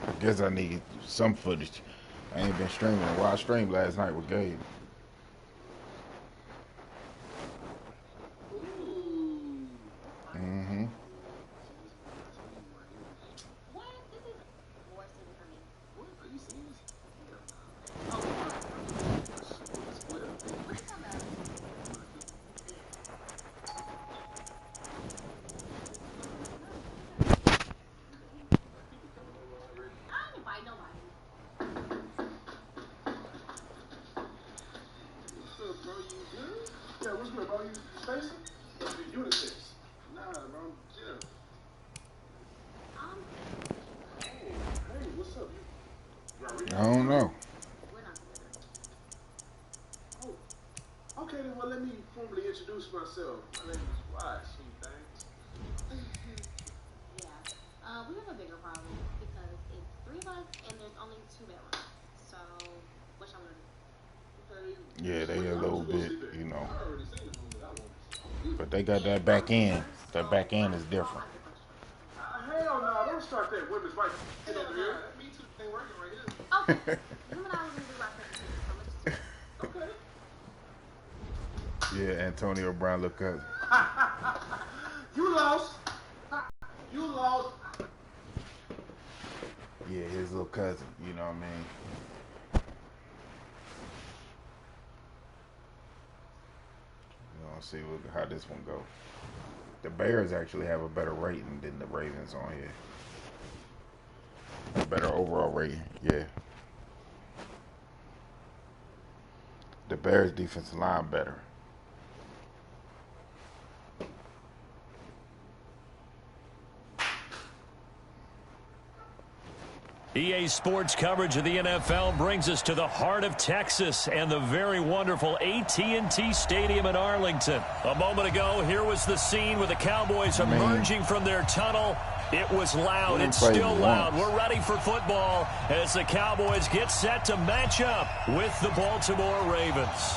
I guess I need some footage. I ain't been streaming. Well, I streamed last night with Gabe. Mm-hmm. I don't know. Okay, then, well, let me formally introduce myself. My name is Watch. Yeah. We have a bigger problem because it's 3 of us and there's only 2 bedrooms. So, what y'all gonna do? Yeah, they a little bit, you know. But they got that back end. That back end is different. Hell no, don't start that women's right over here. Me too, ain't working right here. Okay. Him and I was gonna do right there. So let's just Yeah, Antonio Brown look up. You lost. You lost. Yeah, his little cousin, you know what I mean? You know, see how this one go. The Bears actually have a better rating than the Ravens on here. A better overall rating, yeah. The Bears defensive line better. EA Sports coverage of the NFL brings us to the heart of Texas and the very wonderful AT&T Stadium in Arlington. A moment ago, here was the scene with the Cowboys emerging from their tunnel. It was loud. It's still loud. We're ready for football as the Cowboys get set to match up with the Baltimore Ravens.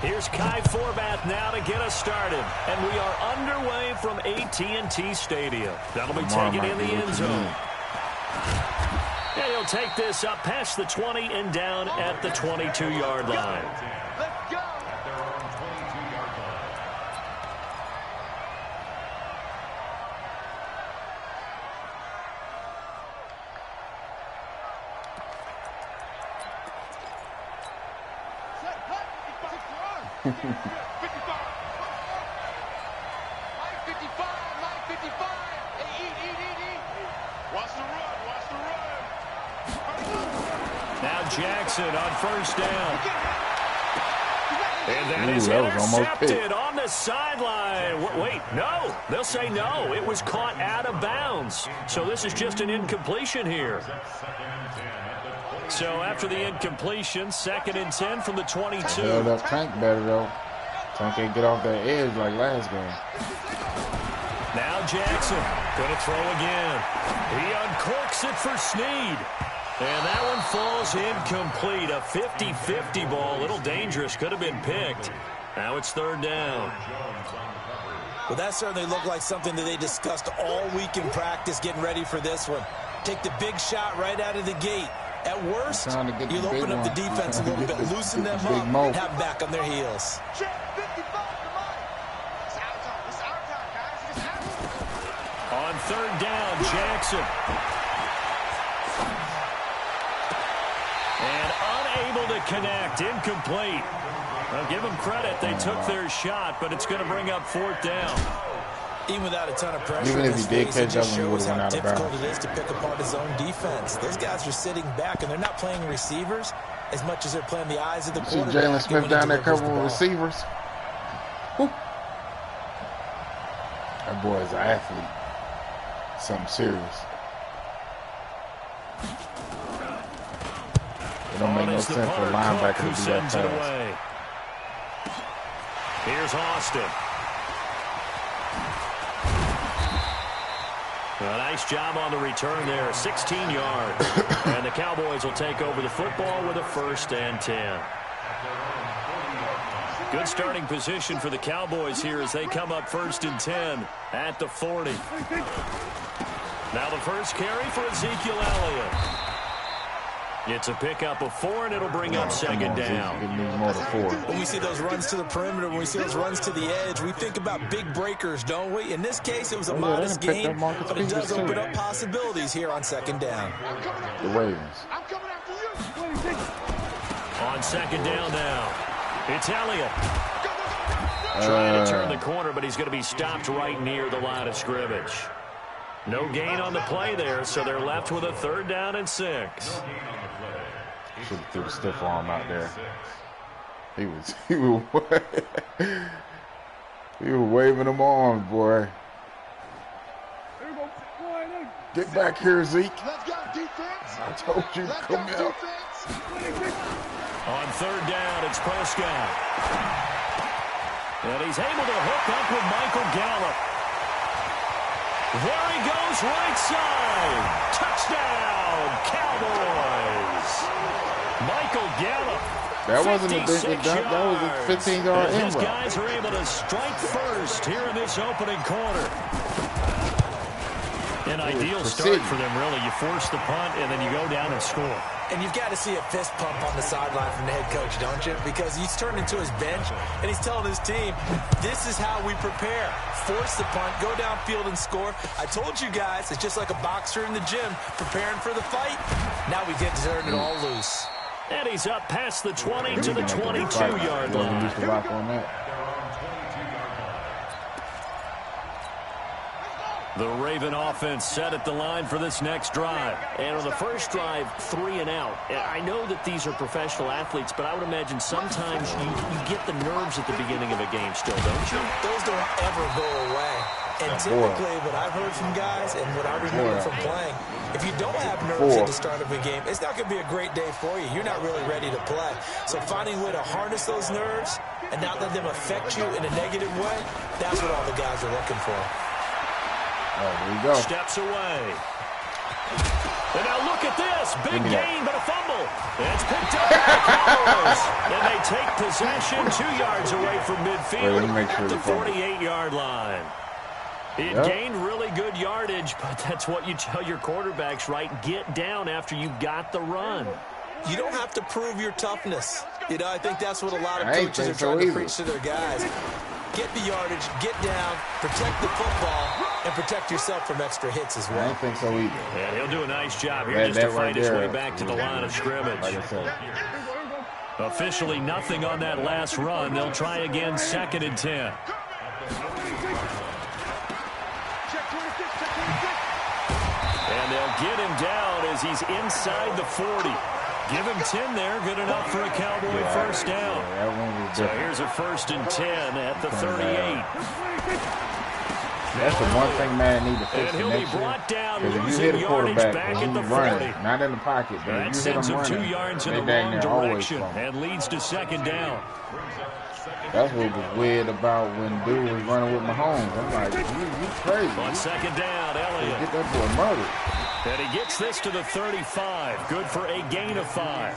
Here's Kai Forbath now to get us started. And we are underway from AT&T Stadium. That'll be taken in the end zone. And he'll take this up past the 20 and down at the 22-yard line. Let's go. At their own 22-yard line. Set, hut, 55. Line 55, line 55. Hey, eat. Watch the run, watch the run. Now Jackson on first down. And that is intercepted on the sideline. Wait, no. They'll say no. It was caught out of bounds. So this is just an incompletion here. So after the incompletion, 2nd and 10 from the 22. Held up Tank better, though. Tank can't get off that edge like last game. Now Jackson going to throw again. He uncorks it for Snead. And that one falls incomplete. A 50-50 ball. A little dangerous. Could have been picked. Now it's 3rd down. Well, that certainly looked like something that they discussed all week in practice getting ready for this one. Take the big shot right out of the gate. At worst, you'll open up the defense a little bit, loosen them up, and have them back on their heels. On 3rd down, Jackson. And unable to connect, incomplete. I'll give them credit. They took their shot, but it's going to bring up 4th down. Even without a ton of pressure, even if he did catch up, he would have went out of bounds. How difficult it is to pick apart his own defense. Those guys are sitting back, and they're not playing receivers as much as they're playing the eyes of the quarterback. See Jalen Smith down there covering receivers. Whew. That boy is an athlete. Something serious. It don't make no sense for a linebacker to do that pass. Here's Austin. A nice job on the return there, 16 yards. And the Cowboys will take over the football with a 1st and 10. Good starting position for the Cowboys here as they come up 1st and 10 at the 40. Now the first carry for Ezekiel Elliott. It's a pickup of 4, and it'll bring up 2nd down. When we see those runs to the perimeter, when we see those runs to the edge, we think about big breakers, don't we? In this case, it was a modest gain, but it does open up possibilities here on 2nd down. The Ravens. On 2nd down now, it's Elliott. Trying to turn the corner, but he's going to be stopped right near the line of scrimmage. No gain on the play there, so they're left with a 3rd down and 6. Should have threw the stiff arm out there. He was waving them arms, boy. Get back here, Zeke. I told you, come out. On 3rd down, it's Prescott. And he's able to hook up with Michael Gallup. There he goes, right side. Touchdown, Cowboys. Michael Gallup. That wasn't a big dump. That was a 15-yard end. These guys are able to strike first here in this opening quarter. An ideal start for them, really. You force the punt, and then you go down and score. And you've got to see a fist pump on the sideline from the head coach, don't you? Because he's turned into his bench, and he's telling his team, this is how we prepare. Force the punt, go downfield and score. I told you guys, it's just like a boxer in the gym preparing for the fight. Now we get to turn it all loose. And he's up past the 20 to the 22-yard line. The Raven offense set at the line for this next drive. And on the first drive, 3 and out. I know that these are professional athletes, but I would imagine sometimes you get the nerves at the beginning of a game still, don't you? Those don't ever go away. And typically, what I've heard from guys and what I remember from playing, if you don't have nerves at the start of a game, it's not going to be a great day for you. You're not really ready to play. So finding a way to harness those nerves and not let them affect you in a negative way, that's what all the guys are looking for. Oh, there you go. Steps away. And now look at this. Big gain, but a fumble. It's picked up by the Cowboys. And they take possession 2 yards away from midfield at the 48-yard line. It gained really good yardage, but that's what you tell your quarterbacks, right? Get down after you got the run. You don't have to prove your toughness. You know, I think that's what a lot of coaches are trying to preach to their guys. Get the yardage, get down, protect the football, and protect yourself from extra hits as well. I don't think so either. Yeah, he'll do a nice job here just to find his way back to the line of scrimmage. Like I said. Officially nothing on that last run. They'll try again 2nd and 10. And they'll get him down as he's inside the 40. Give him 10 there. Good enough for a Cowboy first down. So here's a 1st and 10 at the 38. That's the one thing man need to fix. And he'll be brought down, losing yardage back at the 40. Not in the pocket, but that sends him 2 yards in the wrong direction and leads to 2nd down. That's what was weird about when dude was running with Mahomes. I'm like, you crazy. On 2nd down, Elliott. Get that boy murdered. And he gets this to the 35. Good for a gain of 5.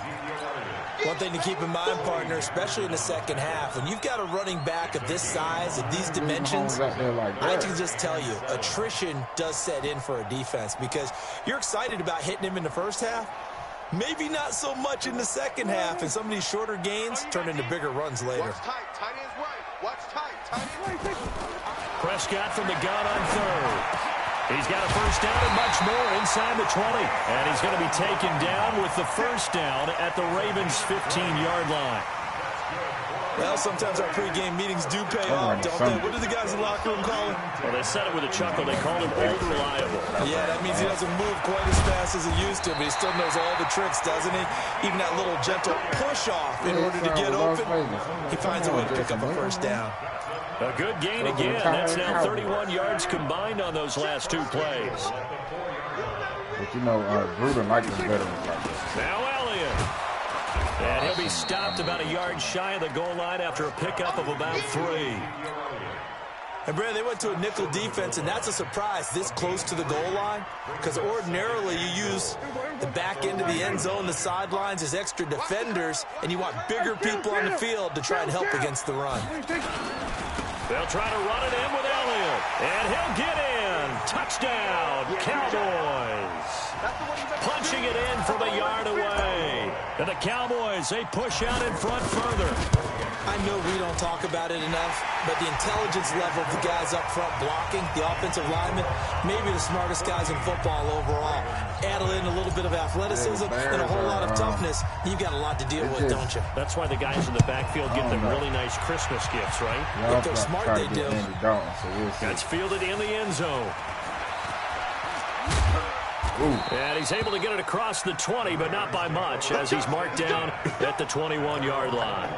One thing to keep in mind, partner, especially in the second half, when you've got a running back of this size, of these dimensions, I can just tell you, attrition does set in for a defense because you're excited about hitting him in the first half. Maybe not so much in the second half, and some of these shorter gains turn into bigger runs later. Watch tight. Tight end's right. Watch tight. Tight end's right. Prescott from the gun on 3rd. He's got a first down and much more inside the 20. And he's going to be taken down with the first down at the Ravens' 15-yard line. Well, sometimes our pregame meetings do pay off, don't they? What do the guys in the locker room call him? Well, they said it with a chuckle. They called him old reliable. Yeah, that means he doesn't move quite as fast as he used to, but he still knows all the tricks, doesn't he? Even that little gentle push-off in order to get open. He finds a way to pick up a first down. A good gain again. That's now 31 yards combined on those last 2 plays. But you know, Gruden likes his veterans like this. Now Elliott. And he'll be stopped about a yard shy of the goal line after a pickup of about 3. And, Brad, they went to a nickel defense, and that's a surprise this close to the goal line, because ordinarily you use the back end of the end zone, the sidelines as extra defenders, and you want bigger people on the field to try and help against the run. They'll try to run it in with Elliott, and he'll get in. Touchdown, Cowboys. Punching it in from a yard away. And the Cowboys, they push out in front further. I know we don't talk about it enough, but the intelligence level of the guys up front blocking, the offensive linemen, maybe the smartest guys in football overall. Add in a little bit of athleticism and a whole lot of toughness, you've got a lot to deal with, don't you? That's why the guys in the backfield get them really nice Christmas gifts, right? If they're smart, they do. That's fielded in the end zone. And he's able to get it across the 20, but not by much, as he's marked down at the 21-yard line.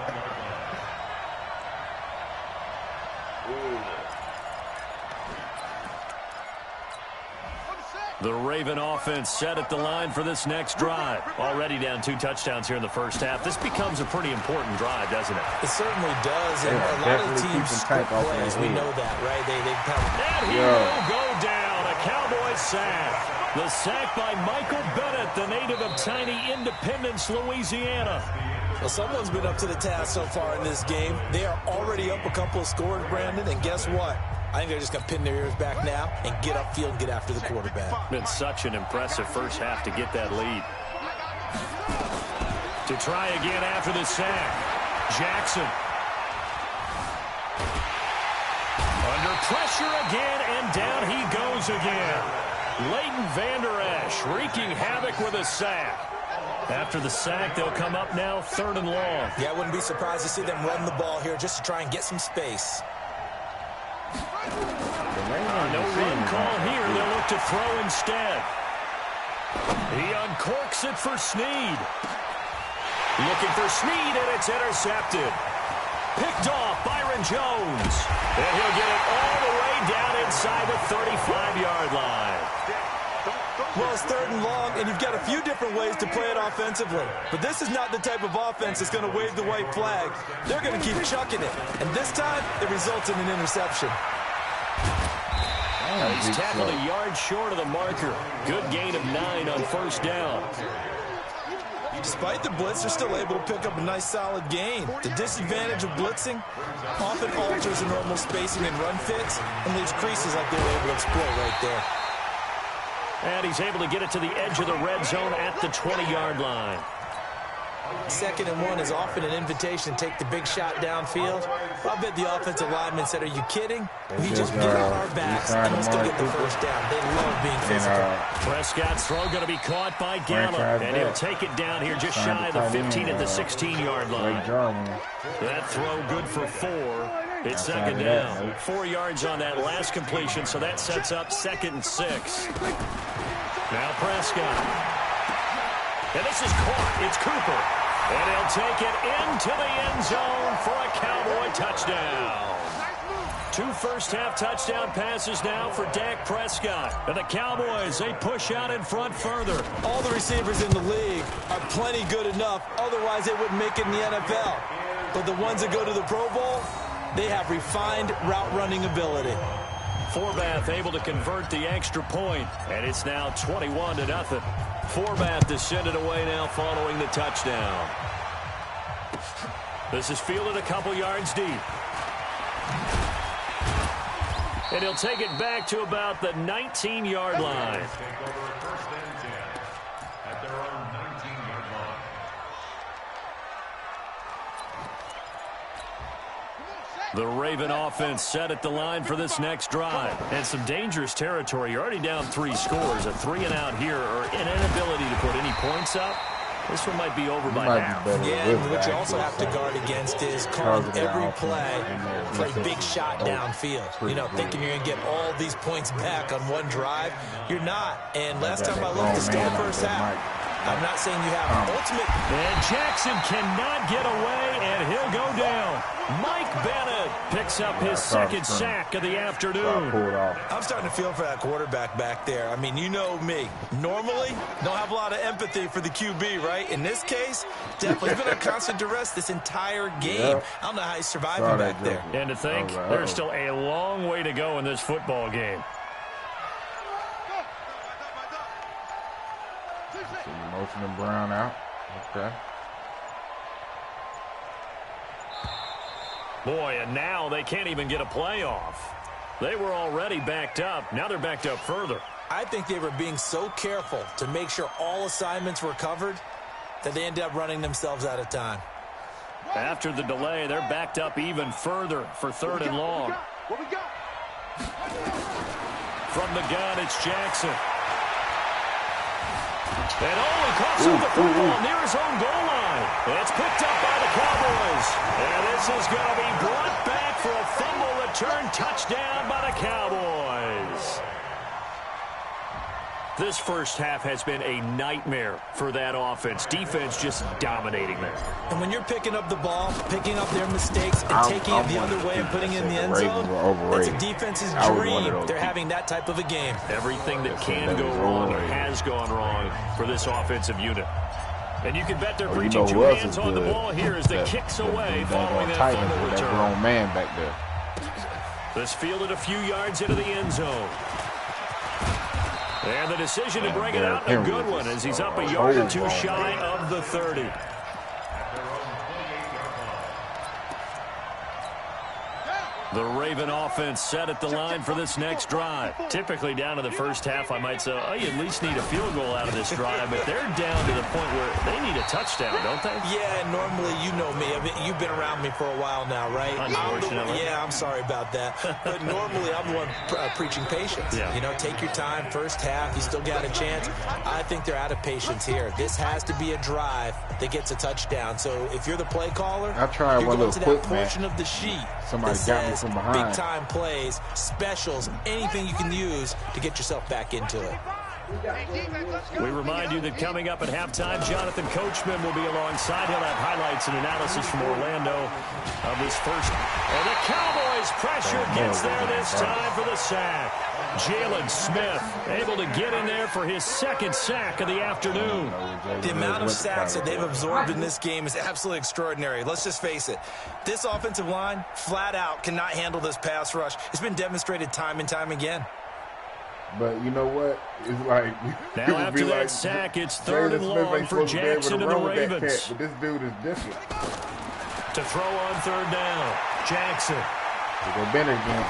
The Raven offense set at the line for this next drive. Already down 2 touchdowns here in the first half. This becomes a pretty important drive, doesn't it? It certainly does. And a lot of teams script plays. We know that, right? And he will go down. A Cowboys sack. The sack by Michael Bennett, the native of tiny Independence, Louisiana. Well, someone's been up to the task so far in this game. They are already up a couple of scores, Brandon, and guess what? I think they're just going to pin their ears back now and get upfield and get after the quarterback. Been such an impressive first half to get that lead. To try again after the sack. Jackson. Under pressure again, and down he goes again. Leighton Vander Esch wreaking havoc with a sack. After the sack, they'll come up now 3rd and long. Yeah, I wouldn't be surprised to see them run the ball here just to try and get some space. No run call here. They'll look to throw instead. He uncorks it for Snead. Looking for Snead, and it's intercepted. Picked off Byron Jones. And he'll get it all the way down inside the 35-yard line. Well, it's 3rd and long, and you've got a few different ways to play it offensively. But this is not the type of offense that's going to wave the white flag. They're going to keep chucking it. And this time, it results in an interception. He's tackled a yard short of the marker. Good gain of 9 on 1st down. Despite the blitz, they're still able to pick up a nice, solid gain. The disadvantage of blitzing often alters the normal spacing and run fits and leaves creases like they were able to exploit right there. And he's able to get it to the edge of the red zone at the 20-yard line. 2nd and 1 is often an invitation to take the big shot downfield. I bet the offensive lineman said, are you kidding? We just get on our backs and let's go get the first down. They love being physical. Prescott's throw going to be caught by Gallup, and he'll take it down here just shy of the 15 at the 16-yard line. That throw good for 4. It's 2nd down. 4 yards on that last completion, so that sets up 2nd and 6. Now Prescott. And this is caught. It's Cooper. And he'll take it into the end zone for a Cowboy touchdown. 2 first-half touchdown passes now for Dak Prescott. And the Cowboys, they push out in front further. All the receivers in the league are plenty good enough. Otherwise, they wouldn't make it in the NFL. But the ones that go to the Pro Bowl, they have refined route-running ability. Forbath able to convert the extra point. And it's now 21-0. Forbath to send it away now following the touchdown. This is fielded a couple yards deep. And he'll take it back to about the 19-yard line. The Raven offense set at the line for this next drive. And some dangerous territory. You're already down 3 scores. A 3-and-out here, or an inability to put any points up. This one might be over by half. Yeah, and what you also have to guard against is calling every play for a big shot downfield. You know, thinking you're going to get all these points back on one drive. You're not. And last time I looked, to start first half, I'm not saying you have ultimate. And Jackson cannot get away, and and he'll go down. Mike Bennett picks up his second sack of the afternoon. I'm starting to feel for that quarterback back there. I mean, you know me. Normally, don't have a lot of empathy for the QB, right? In this case, definitely he's been on constant duress this entire game. I don't know how he's surviving back there. And to think, there's still a long way to go in this football game. Motioning Brown out. Okay. Boy, and now they can't even get a playoff. They were already backed up. Now they're backed up further. I think they were being so careful to make sure all assignments were covered that they ended up running themselves out of time. After the delay, they're backed up even further for third and long. From the gun, it's Jackson. And only coughs up the football near his own goal line. It's picked up by the Cowboys. And this is going to be brought back for a fumble return touchdown by the Cowboys. This first half has been a nightmare for that offense. Defense just dominating them. And when you're picking up the ball, picking up their mistakes, and taking it the other way and putting it in the end zone, it's a defense's dream. They're having that type of a game. Everything that can go wrong has gone wrong for this offensive unit. And you can bet they're preaching two hands on the ball here as the kicks away following that fumble return. Grown man back there. This fielded a few yards into the end zone. And the decision to bring it out, a good one, as he's up a yard or two shy of the 30. The Raven offense set at the line for this next drive. Typically down to the first half, I might say, oh, you at least need a field goal out of this drive, but they're down to the point where they need a touchdown, don't they? Yeah, normally, you know me. I mean, you've been around me for a while now, right? Unfortunately. Yeah, I'm sorry about that. But normally, I'm the one preaching patience. Yeah. You know, take your time, first half, you still got a chance. I think they're out of patience here. This has to be a drive that gets a touchdown. So if you're the play caller, I tried you're one going to little that quick, portion of the sheet. Somebody got me from behind. Big time plays, specials, anything you can use to get yourself back into it. We remind you that coming up at halftime, Jonathan Coachman will be alongside. He'll have highlights and analysis from Orlando of this first. And the Cowboys pressure gets there this time for the sack. Jalen Smith able to get in there for his second sack of the afternoon. The amount of sacks that they've absorbed in this game is absolutely extraordinary. Let's just face it. This offensive line, flat out, cannot handle this pass rush. It's been demonstrated time and time again. But you know what? It's like now after that sack, it's third and long for Jackson and the Ravens. But this dude is different. To throw on third down, Jackson. We go Bennett again.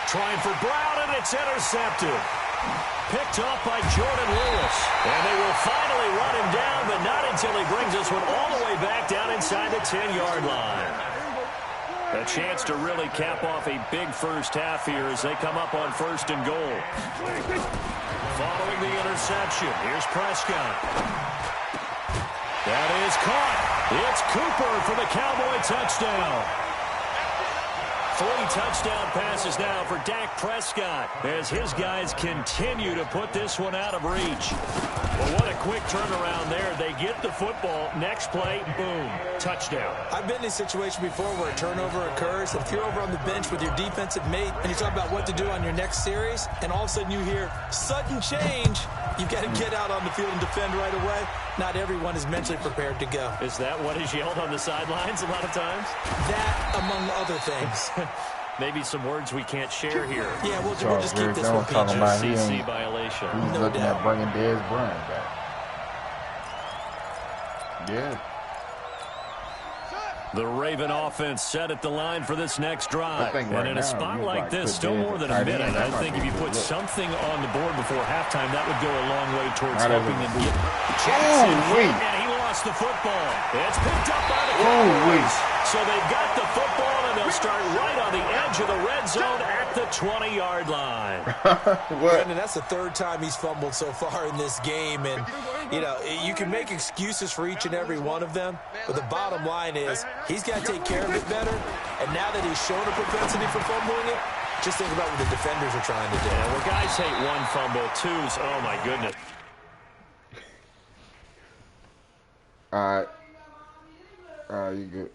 Trying for Brown, and it's intercepted. Picked off by Jordan Lewis. And they will finally run him down, but not until he brings this one all the way back down inside the 10-yard line. A chance to really cap off a big first half here as they come up on first and goal. Following the interception, here's Prescott. That is caught. It's Cooper for the Cowboy touchdown. 3 touchdown passes now for Dak Prescott as his guys continue to put this one out of reach. Well, what a quick turnaround there. They get the football. Next play, boom, touchdown. I've been in a situation before where a turnover occurs. If you're over on the bench with your defensive mate and you talk about what to do on your next series, and all of a sudden you hear sudden change, you've got to get out on the field and defend right away. Not everyone is mentally prepared to go. Is that what is yelled on the sidelines a lot of times? That, among other things. Maybe some words we can't share here. Yeah, we'll just keep this one PG. CC violation. He's looking at bringing Dez Bryant back. Yeah. The Raven offense set at the line for this next drive. And in a spot like this, still more than a minute, I think if you put something on the board before halftime, that would go a long way towards helping them get Jackson. And he lost the football. It's picked up by the Cowboys. So they've got the football, and they'll start right on the edge of the red zone at the 20-yard line. Brandon, that's the third time he's fumbled so far in this game. And, you know, you can make excuses for each and every one of them, but the bottom line is he's got to take care of it better. And now that he's shown a propensity for fumbling it, just think about what the defenders are trying to do. Yeah, well, guys hate one fumble, twos. Oh, my goodness. You good.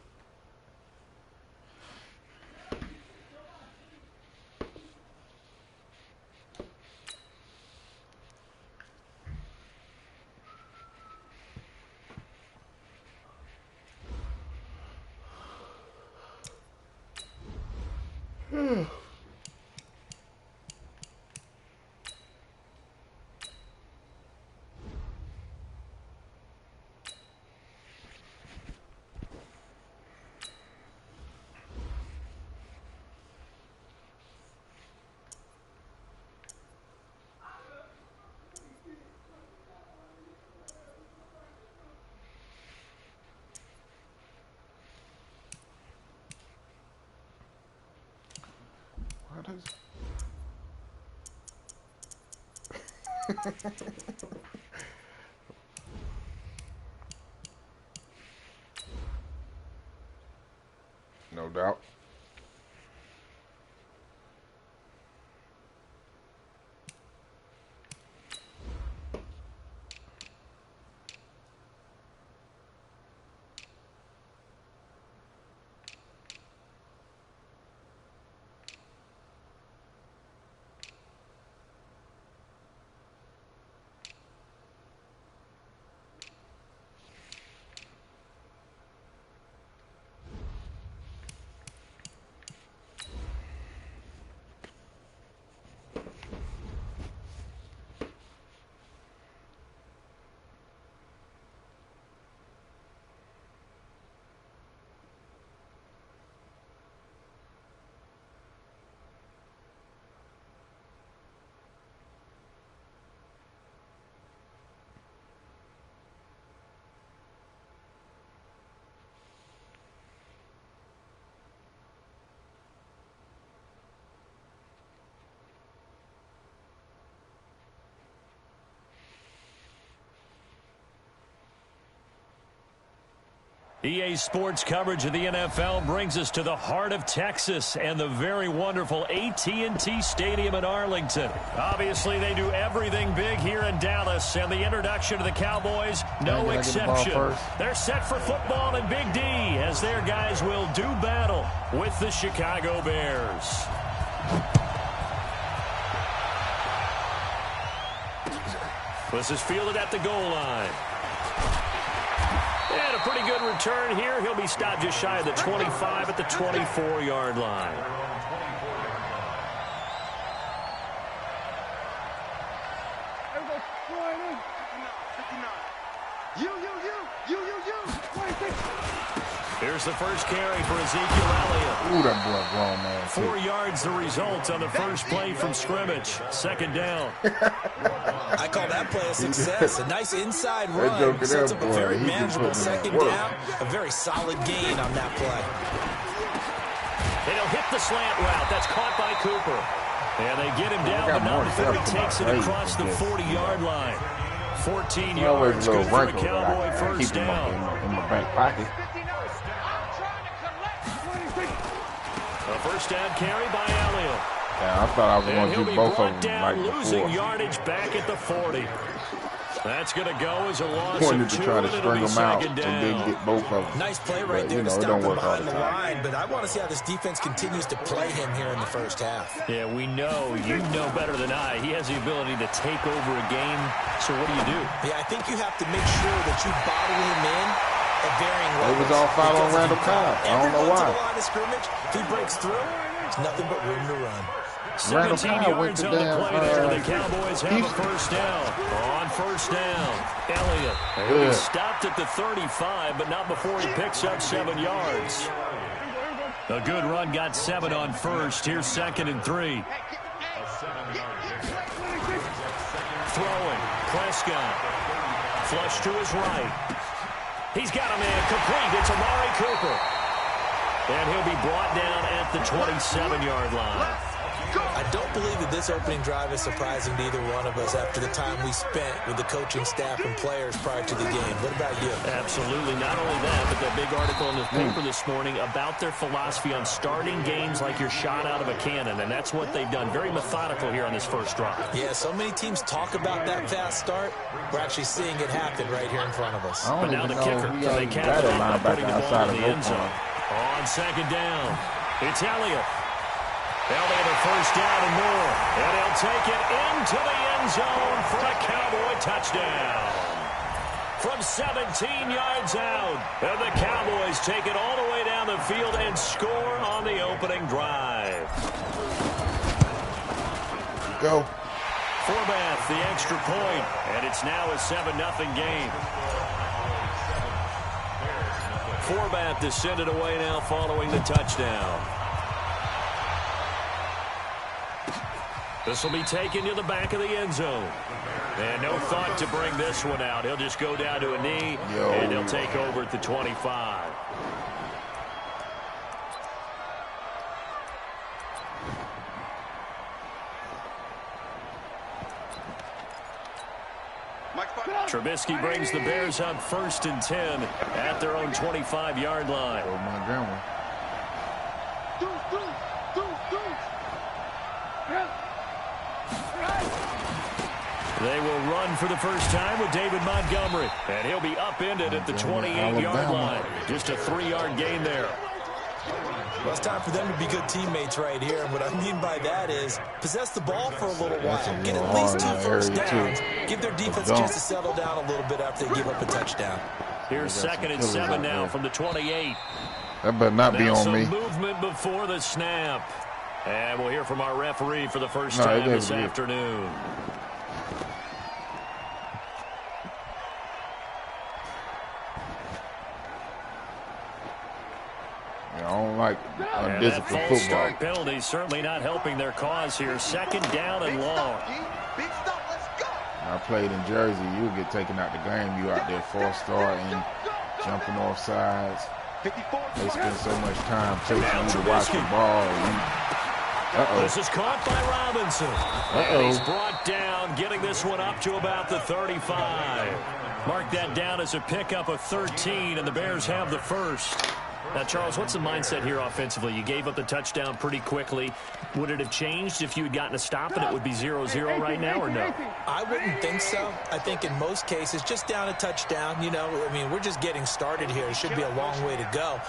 No doubt. EA Sports coverage of the NFL brings us to the heart of Texas and the very wonderful AT&T Stadium in Arlington. Obviously, they do everything big here in Dallas, and the introduction to the Cowboys, no exception. They're set for football in Big D as their guys will do battle with the Chicago Bears. This is fielded at the goal line. And a pretty good return here. He'll be stopped just shy of the 25 at the 24-yard line. Here's the first carry for Ezekiel Elliott. Ooh, that boy grown, man. 4 yards the result on the first play from scrimmage. Second down. I call that play a success. A nice inside run. Sets up a very manageable second down. A very solid gain on that play. And he'll hit the slant route. That's caught by Cooper. And they get him down, but not before he takes it across the 40-yard line. 14 yards, good for a Cowboy first down. In my back pocket. A first down carry by Elliott. Yeah, I thought I was going to do both of them down, like losing before. yardage back at the 40. That's going to go as a loss Wanted of 2, to try to and string them out down. and then get both of them. Nice play right but, there to it stop don't them work all behind the the time. line. But I want to see how this defense continues to play him here in the first half. Yeah, we know. You know better than I. He has the ability to take over a game. So what do? Yeah, I think you have to make sure that you bottle him in at varying levels. It was all following Randall Cobb. I don't know why. To the line of scrimmage, if he breaks through, it's nothing but room to run. 17 yards on the play there. The Cowboys have a first down. On first down, Elliott. He stopped at the 35, but not before he picks up 7 yards. A good run got 7 on first. Here's 2nd and 3. Throwing. Prescott. Flush to his right. He's got a man complete. It's Amari Cooper. And he'll be brought down at the 27-yard line. I don't believe that this opening drive is surprising to either one of us after the time we spent with the coaching staff and players prior to the game. What about you? Absolutely. Not only that, but that big article in the paper this morning about their philosophy on starting games like you're shot out of a cannon, and that's what they've done. Very methodical here on this first drive. Yeah, so many teams talk about that fast start. We're actually seeing it happen right here in front of us. But now the kicker, can they cap it off by putting the ball in the end zone? On second down, it's Elliott. Elliott a first down and more. And he'll take it into the end zone for a Cowboy touchdown. From 17 yards out. And the Cowboys take it all the way down the field and score on the opening drive. Go. Forbath, the extra point. And it's now a 7-0 game. Forbath is sent it away now following the touchdown. This will be taken to the back of the end zone. And no thought to bring this one out. He'll just go down to a knee, and he'll take over at the 25. Trubisky brings the Bears up 1st and 10 at their own 25-yard line. Oh, my grandma. They will run for the first time with David Montgomery. And he'll be upended at the 28-yard line. Just a 3-yard gain there. Well, it's time for them to be good teammates right here. And what I mean by that is possess the ball for a little while. Get at least 2 first downs. Give their defense a chance to settle down a little bit after they give up a touchdown. Here's 2nd and 7 now from the 28. That better not be on me. Movement before the snap. And we'll hear from our referee for the first time this afternoon. I don't like undisciplined football. Start penalty certainly not helping their cause here. 2nd down and long. I played in Jersey. You'll get taken out the game. You out there false starting, jumping off sides. They spend so much time chasing you to watch the ball. This is caught by Robinson. He's brought down, getting this one up to about the 35. Mark that down as a pickup of 13, and the Bears have the first. Now, Charles, what's the mindset here offensively? You gave up the touchdown pretty quickly. Would it have changed if you had gotten a stop and it would be 0-0 right now, or no? I wouldn't think so. I think in most cases, just down a touchdown, you know, I mean, we're just getting started here. It should be a long way to go.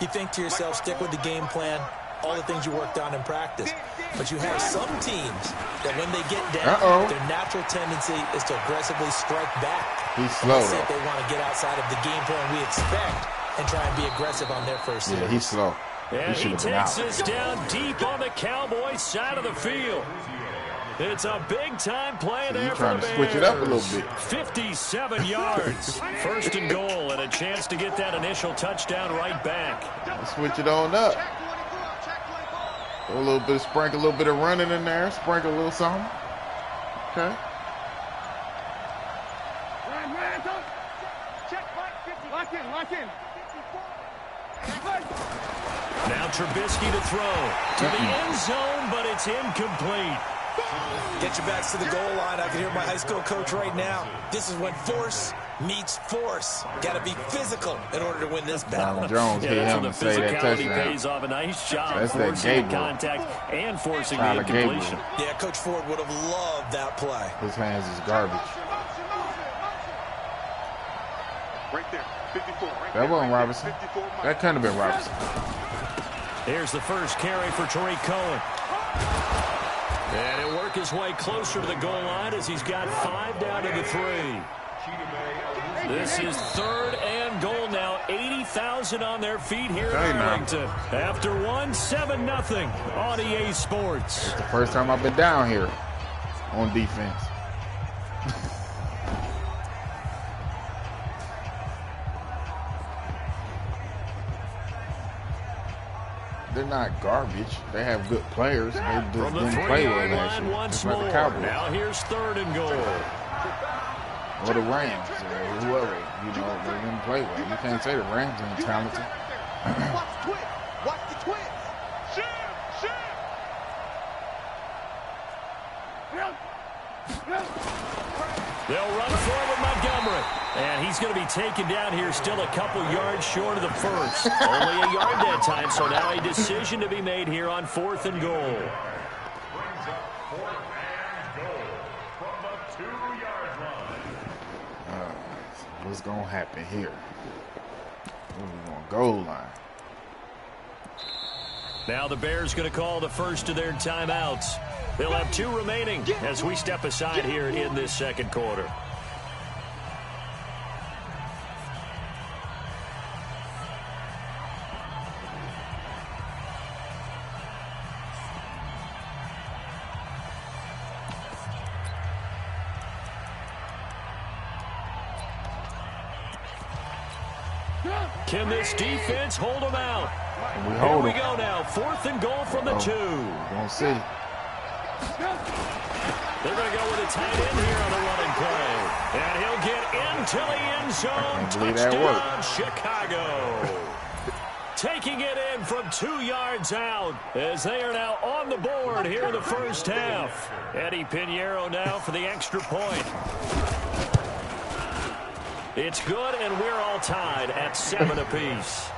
You think to yourself, stick with the game plan, all the things you worked on in practice. But you have some teams that when they get down, their natural tendency is to aggressively strike back. He's slow, though. They want to get outside of the game plan we expect and try and be aggressive on their first series. Yeah, he's slow. And he takes this down deep on the Cowboys side of the field. It's a big-time play there for the Bears. Trying to switch it up a little bit. 57 yards. 1st and goal, and a chance to get that initial touchdown right back. Let's switch it on up. Throw a little bit of sprinkle, a little bit of running in there. Sprinkle a little something. Okay. Lock in. Now Trubisky to throw to the end zone, but it's incomplete. Get your backs to the goal line. I can hear my high school coach right now. This is when force meets force. Got to be physical in order to win this battle. Jones hit him and say that touchdown. Pays off. A nice job That's forcing the contact and forcing the incompletion. Yeah, Coach Ford would have loved that play. His hands is garbage. Right there, 54. That wasn't Robinson. That couldn't have been Robinson. Here's the first carry for Tariq Cohen. And he'll work his way closer to the goal line as he's got 5 down to the 3. This is 3rd and goal now. 80,000 on their feet here in Arlington. After 7-0 on EA Sports. It's the first time I've been down here on defense. They're not garbage. They have good players. They just didn't play well last year. Just like the Cowboys. Now here's 3rd and goal. Or the Rams, or whoever. You know, they didn't play well. You can't say the Rams ain't talented. Watch the twist. They'll run forward Montgomery. And he's going to be taken down here, still a couple yards short of the first. Only a yard that time, so now a decision to be made here on 4th and goal. What's going to happen here? We're going to goal line. Now the Bears going to call the first of their timeouts. They'll have 2 remaining as we step aside here in this second quarter. Can this defense hold them out? Here we go now. 4th and goal from the 2. We'll see. They're going to go with a tight end here on the running play. And he'll get into the end zone. Touchdown, Chicago. Taking it in from 2 yards out as they are now on the board here in the first half. Eddie Pinheiro now for the extra point. It's good, and we're all tied at 7 apiece.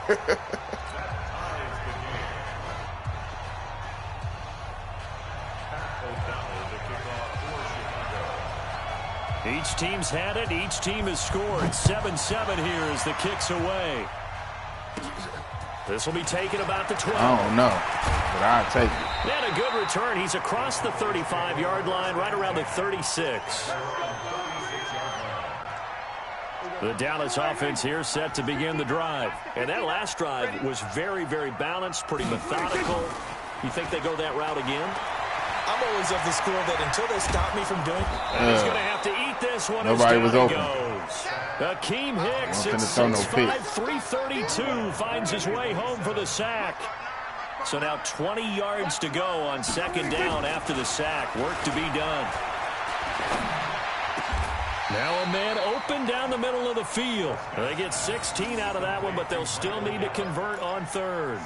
Each team's had it. Each team has scored. 7-7 here as the kick's away. This will be taken about the 12. I don't know, but I'll take it. And a good return. He's across the 35-yard line, right around the 36. The Dallas offense here set to begin the drive. And that last drive was very, very balanced, pretty methodical. You think they go that route again? I'm always of the school that until they stop me from doing it. And he's going to have to eat this one. Nobody was open. Akeem Hicks at 6'5", 332 finds his way home for the sack. So now 20 yards to go on 2nd down after the sack. Work to be done. Now a man open down the middle of the field. They get 16 out of that one, but they'll still need to convert on 3rd.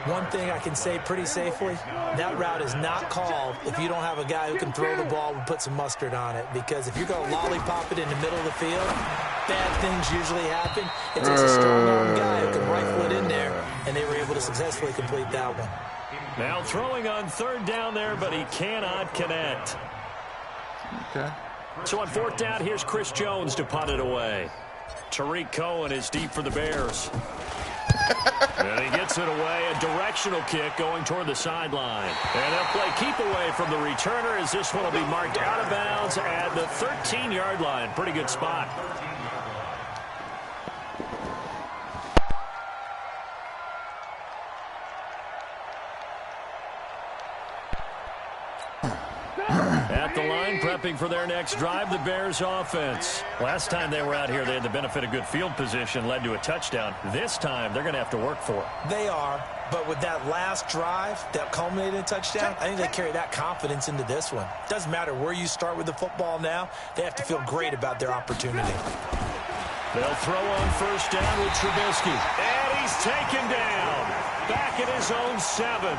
One thing I can say pretty safely, that route is not called if you don't have a guy who can throw the ball and put some mustard on it. Because if you're going to lollipop it in the middle of the field, bad things usually happen. It takes a strong-arm guy who can rifle it in there, and they were able to successfully complete that one. Now throwing on 3rd down there, but he cannot connect. Okay. So on 4th down, here's Chris Jones to punt it away. Tariq Cohen is deep for the Bears. And he gets it away. A directional kick going toward the sideline. And they'll play keep away from the returner as this one will be marked out of bounds at the 13-yard line. Pretty good spot. At the line, prepping for their next drive, the Bears offense. Last time they were out here, they had the benefit of good field position, led to a touchdown. This time, they're going to have to work for it. They are, but with that last drive that culminated in a touchdown, I think they carry that confidence into this one. Doesn't matter where you start with the football now, they have to feel great about their opportunity. They'll throw on 1st down with Trubisky. And he's taken down. Back at his own 7.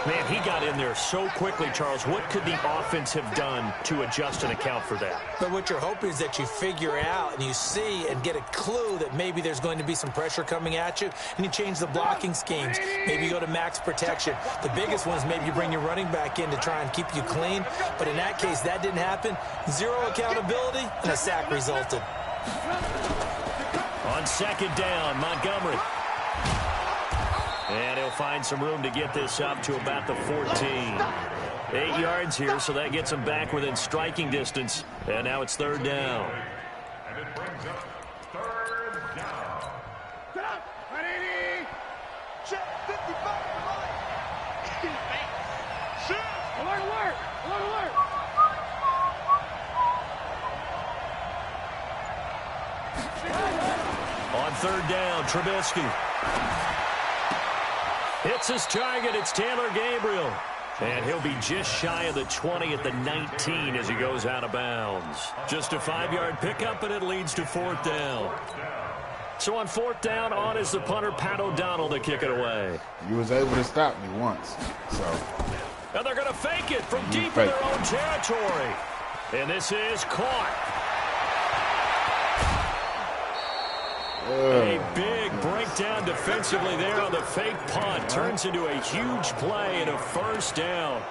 Man, he got in there so quickly, Charles. What could the offense have done to adjust and account for that? But what you're hoping is that you figure out and you see and get a clue that maybe there's going to be some pressure coming at you, and you change the blocking schemes. Maybe you go to max protection. The biggest one is maybe you bring your running back in to try and keep you clean. But in that case, that didn't happen. 0 accountability, and a sack resulted. On 2nd down, Montgomery. And he'll find some room to get this up to about the 14. 8 yards here, so that gets him back within striking distance. And now it's 3rd down. And it brings up 3rd down. Get up! Ready! Check 55. Shoot! Alert, alert! Alert, alert! On 3rd down, Trubisky. Hits his target. It's Taylor Gabriel. And he'll be just shy of the 20 at the 19 as he goes out of bounds. Just a 5-yard pickup, and it leads to 4th down. So on 4th down, on is the punter, Pat O'Donnell, to kick it away. You was able to stop me once, so. And they're going to fake it from deep in their own territory. And this is caught. A big breakdown defensively there on the fake punt. Turns into a huge play and a first down.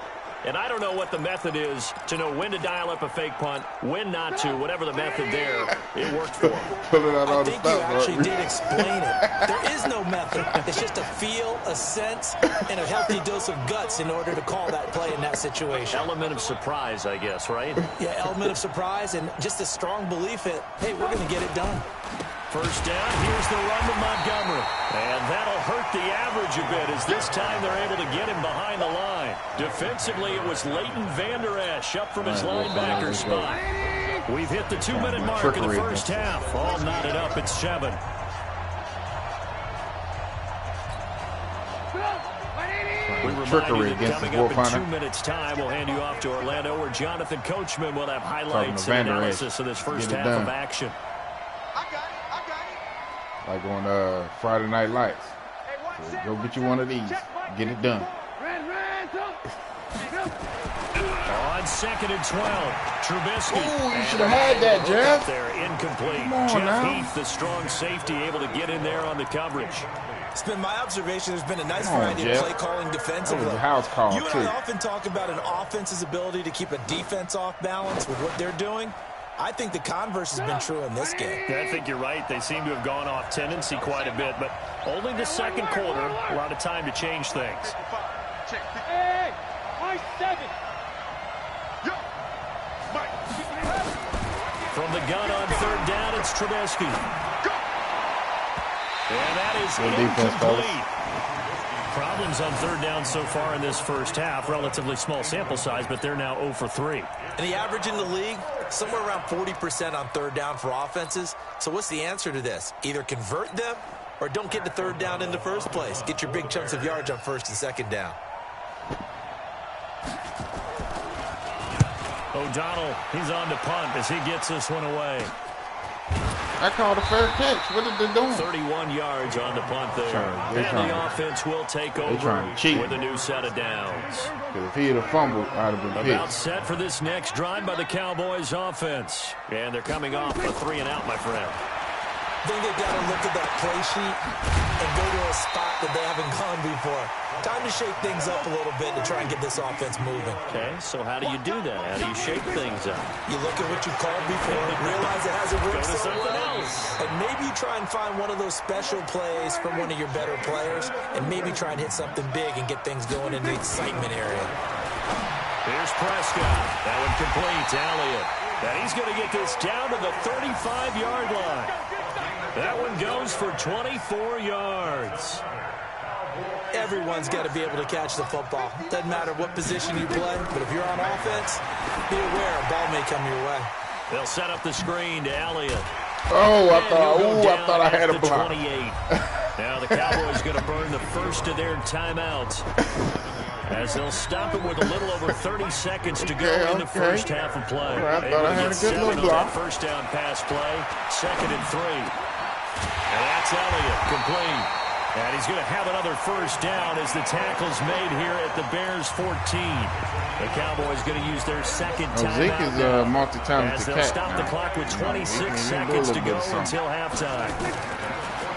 And I don't know what the method is to know when to dial up a fake punt, when not to. Whatever the method there, it worked for him. I think you actually did explain it. There is no method. It's just a feel, a sense, and a healthy dose of guts in order to call that play in that situation. Element of surprise, I guess, right? Yeah, element of surprise and just a strong belief that, hey, we're going to get it done. First down, here's the run to Montgomery. And that'll hurt the average a bit as this time they're able to get him behind the line. Defensively, it was Leighton Vander Esch up from his linebacker spot. We've hit the 2-minute mark in the first half. All knotted up at 7. We remind you that coming up in 2 minutes' time, we'll hand you off to Orlando, where Jonathan Coachman will have highlights and analysis of this first half of action. Like on Friday Night Lights. So go get you one of these. Get it done. On 2nd and 12, Trubisky. Oh, you should have had that, Jeff. There, incomplete. Jeff Heath, the strong safety, able to get in there on the coverage. It's been my observation. There's been a nice variety of play calling defensively. That was a house call, you and I often talk about an offense's ability to keep a defense off balance with what they're doing. I think the converse has been true in this game. I think you're right. They seem to have gone off tendency quite a bit, but only the second quarter, a lot of time to change things. Hey, Mike 7. From the gun on third down, it's Trubisky. And that is incomplete. Problems on third down so far in this first half. Relatively small sample size, but they're now 0 for 3. And the average in the league, somewhere around 40% on third down for offenses. So what's the answer to this? Either convert them or don't get the third down in the first place. Get your big chunks of yards on first and second down. O'Donnell, he's on to punt as he gets this one away. I called a fair catch. What are they doing? 31 yards on the punt there. And the offense will take over with a new set of downs. If he had a fumble, I'd have been pissed. About set for this next drive by the Cowboys offense. And they're coming off a 3-and-out, my friend. I think they've got to look at that play sheet and go to a spot that they haven't gone before. Time to shake things up a little bit to try and get this offense moving. Okay, so how do you do that? How do you shake things up? You look at what you called before, realize it hasn't worked so well, and maybe you try and find one of those special plays from one of your better players, and maybe try and hit something big and get things going in the excitement area. Here's Prescott. That one complete to Elliott. And he's going to get this down to the 35-yard line. That one goes for 24 yards. Everyone's got to be able to catch the football. Doesn't matter what position you play, but if you're on offense, be aware a ball may come your way. They'll set up the screen to Elliott. Oh, I thought I had a block. 28. Now the Cowboys going to burn the first of their timeouts, as they'll stop it with a little over 30 seconds to go in the first half of play. I thought I had a good little block. First down pass play, 2nd and 3. And that's Elliott, complete. And he's going to have another first down as the tackle's made here at the Bears 14. The Cowboys going to use their second timeout. Zeke is a multi-talented as they'll stop the clock with 26 seconds to go until halftime.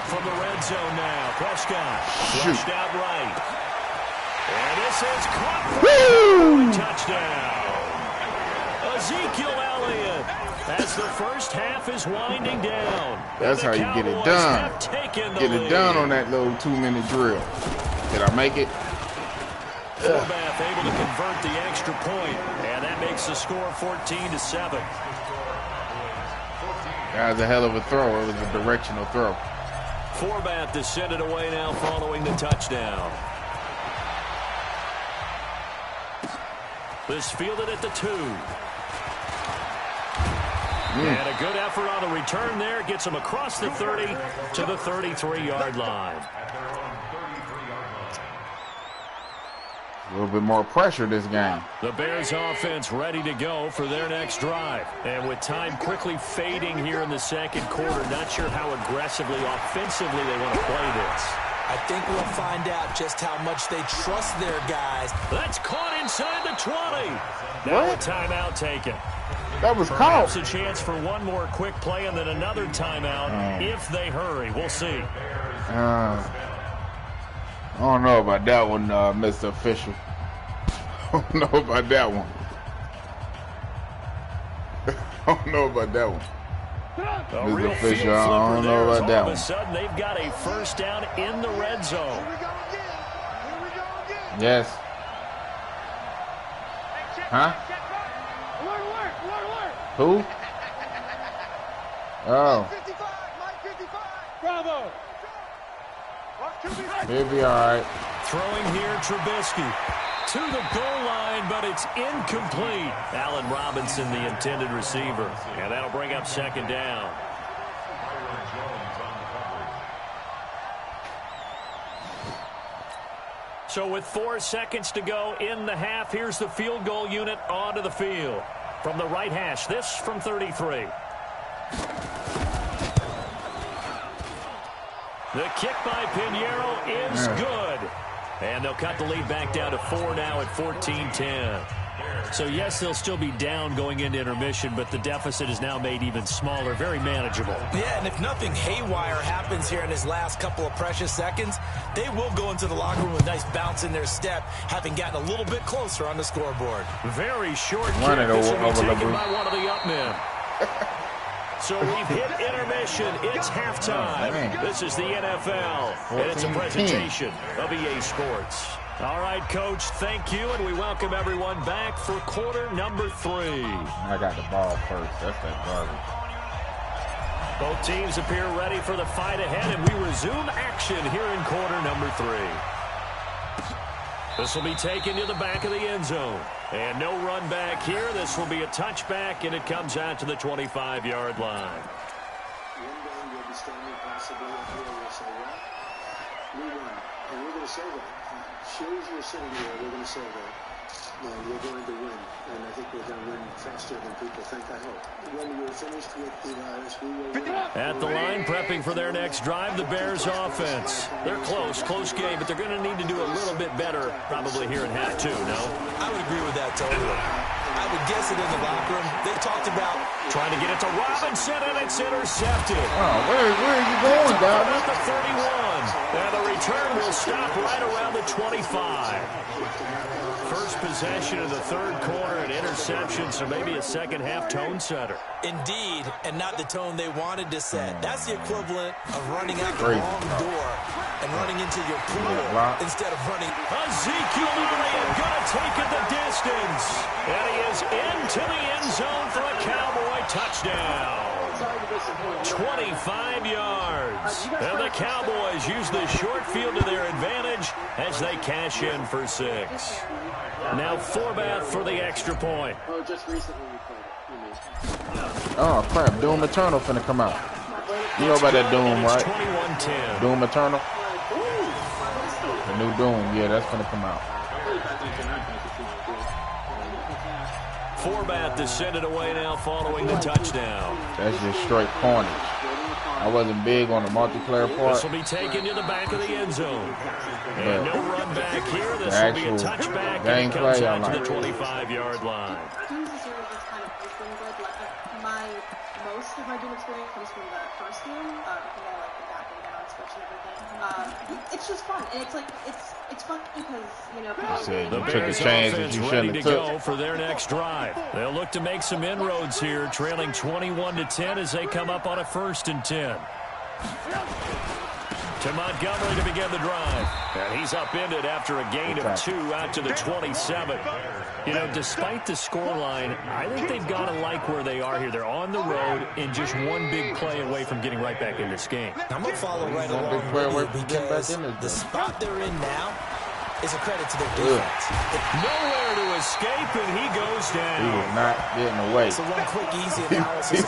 From the red zone now, Prescott flushed out right. And this is caught for a touchdown. Ezekiel Elliott, as the first half is winding down. That's how you get it done. Get it done on that little 2-minute drill. Did I make it? Forbath able to convert the extra point, and that makes the score 14-7. That was a hell of a throw. It was a directional throw. Forbath to send it away now following the touchdown. This fielded at the 2. And a good effort on the return there. Gets him across the 30 to the 33-yard line. A little bit more pressure this game. The Bears offense ready to go for their next drive. And with time quickly fading here in the second quarter, not sure how aggressively, offensively they want to play this. I think we'll find out just how much they trust their guys. That's caught inside the 20. Now a timeout taken. That was Perhaps caught. a chance for one more quick play and then another timeout if they hurry. We'll see. I don't know about that one, Mr. Official. I don't know about that one. I don't know about that one. Mr. Official, I don't know about that one. All of a sudden, they've got a first down in the red zone. Yes. Huh? Who? Oh. Bravo. He'll be all right. Throwing here, Trubisky to the goal line, but it's incomplete. Allen Robinson, the intended receiver, and that'll bring up second down. So with 4 seconds to go in the half, here's the field goal unit onto the field. From the right hash, this from 33. The kick by Pinheiro is good. And they'll cut the lead back down to 4 now at 14-10. So, yes, they'll still be down going into intermission, but the deficit is now made even smaller, very manageable. Yeah, and if nothing haywire happens here in his last couple of precious seconds, they will go into the locker room with a nice bounce in their step, having gotten a little bit closer on the scoreboard. Very short kick. This will be taken by one of the up men. So we've hit intermission. It's halftime. This is the NFL, and it's a presentation of EA Sports. All right, Coach, thank you, and we welcome everyone back for quarter number 3. I got the ball first. That's that garbage. Both teams appear ready for the fight ahead, and we resume action here in quarter number 3. This will be taken to the back of the end zone. And no run back here. This will be a touchback, and it comes out to the 25-yard line. One day you'll be standing possibly up here and you'll say, well, we won. And we're going to say that. Shows you're sitting here, we're going to say that. And we're going to win. And I think we're going to win faster than people think, I hope. When we're finished with the virus, we will win. At the line, prepping for their next drive, the Bears offense. They're close game, but they're going to need to do a little bit better probably here in half 2, no? I would agree with that totally. I would guess it in the locker room. They talked about trying to get it to Robinson, and it's intercepted. Oh, where are you going, Dallas? At the 31. And the return will stop right around the 25. First possession of the third quarter, an interception, so maybe a second-half tone setter. Indeed, and not the tone they wanted to set. That's the equivalent of running out the wrong door and running into your pool instead of running. Ezekiel Elliott going to take it the distance. And he is into the end zone for a Cowboy touchdown. 25 yards. And the Cowboys use the short field to their advantage as they cash in for 6. Now Forbath for the extra point. Oh, just recently we played it. Oh, crap. Doom Eternal finna come out. You know about that Doom, right? 21-10. Doom Eternal? The new Doom. Yeah, that's finna come out. Forbath descended away now following the touchdown. That's just straight carnage. I wasn't big on the multiplayer part. This will be taken to the back of the end zone. And no run back here. This will be a touchback, and it comes out to the 25-yard line. Most of my Doom experience comes from the first game. I like the back and down switch and everything. It's just fun, and it's fun because the Bears offense ready to go for their next drive. They'll look to make some inroads here, trailing 21-10 as they come up on a 1st and 10. To Montgomery to begin the drive. And he's upended after a gain of 2 out to the 27. You know, despite the scoreline, I think they've got to like where they are here. They're on the road and just one big play away from getting right back in this game. I'm going to follow right along with you because the spot they're in now is a credit to their defense. Nowhere to escape, and he goes down. He was not getting away. So one quick, easy analysis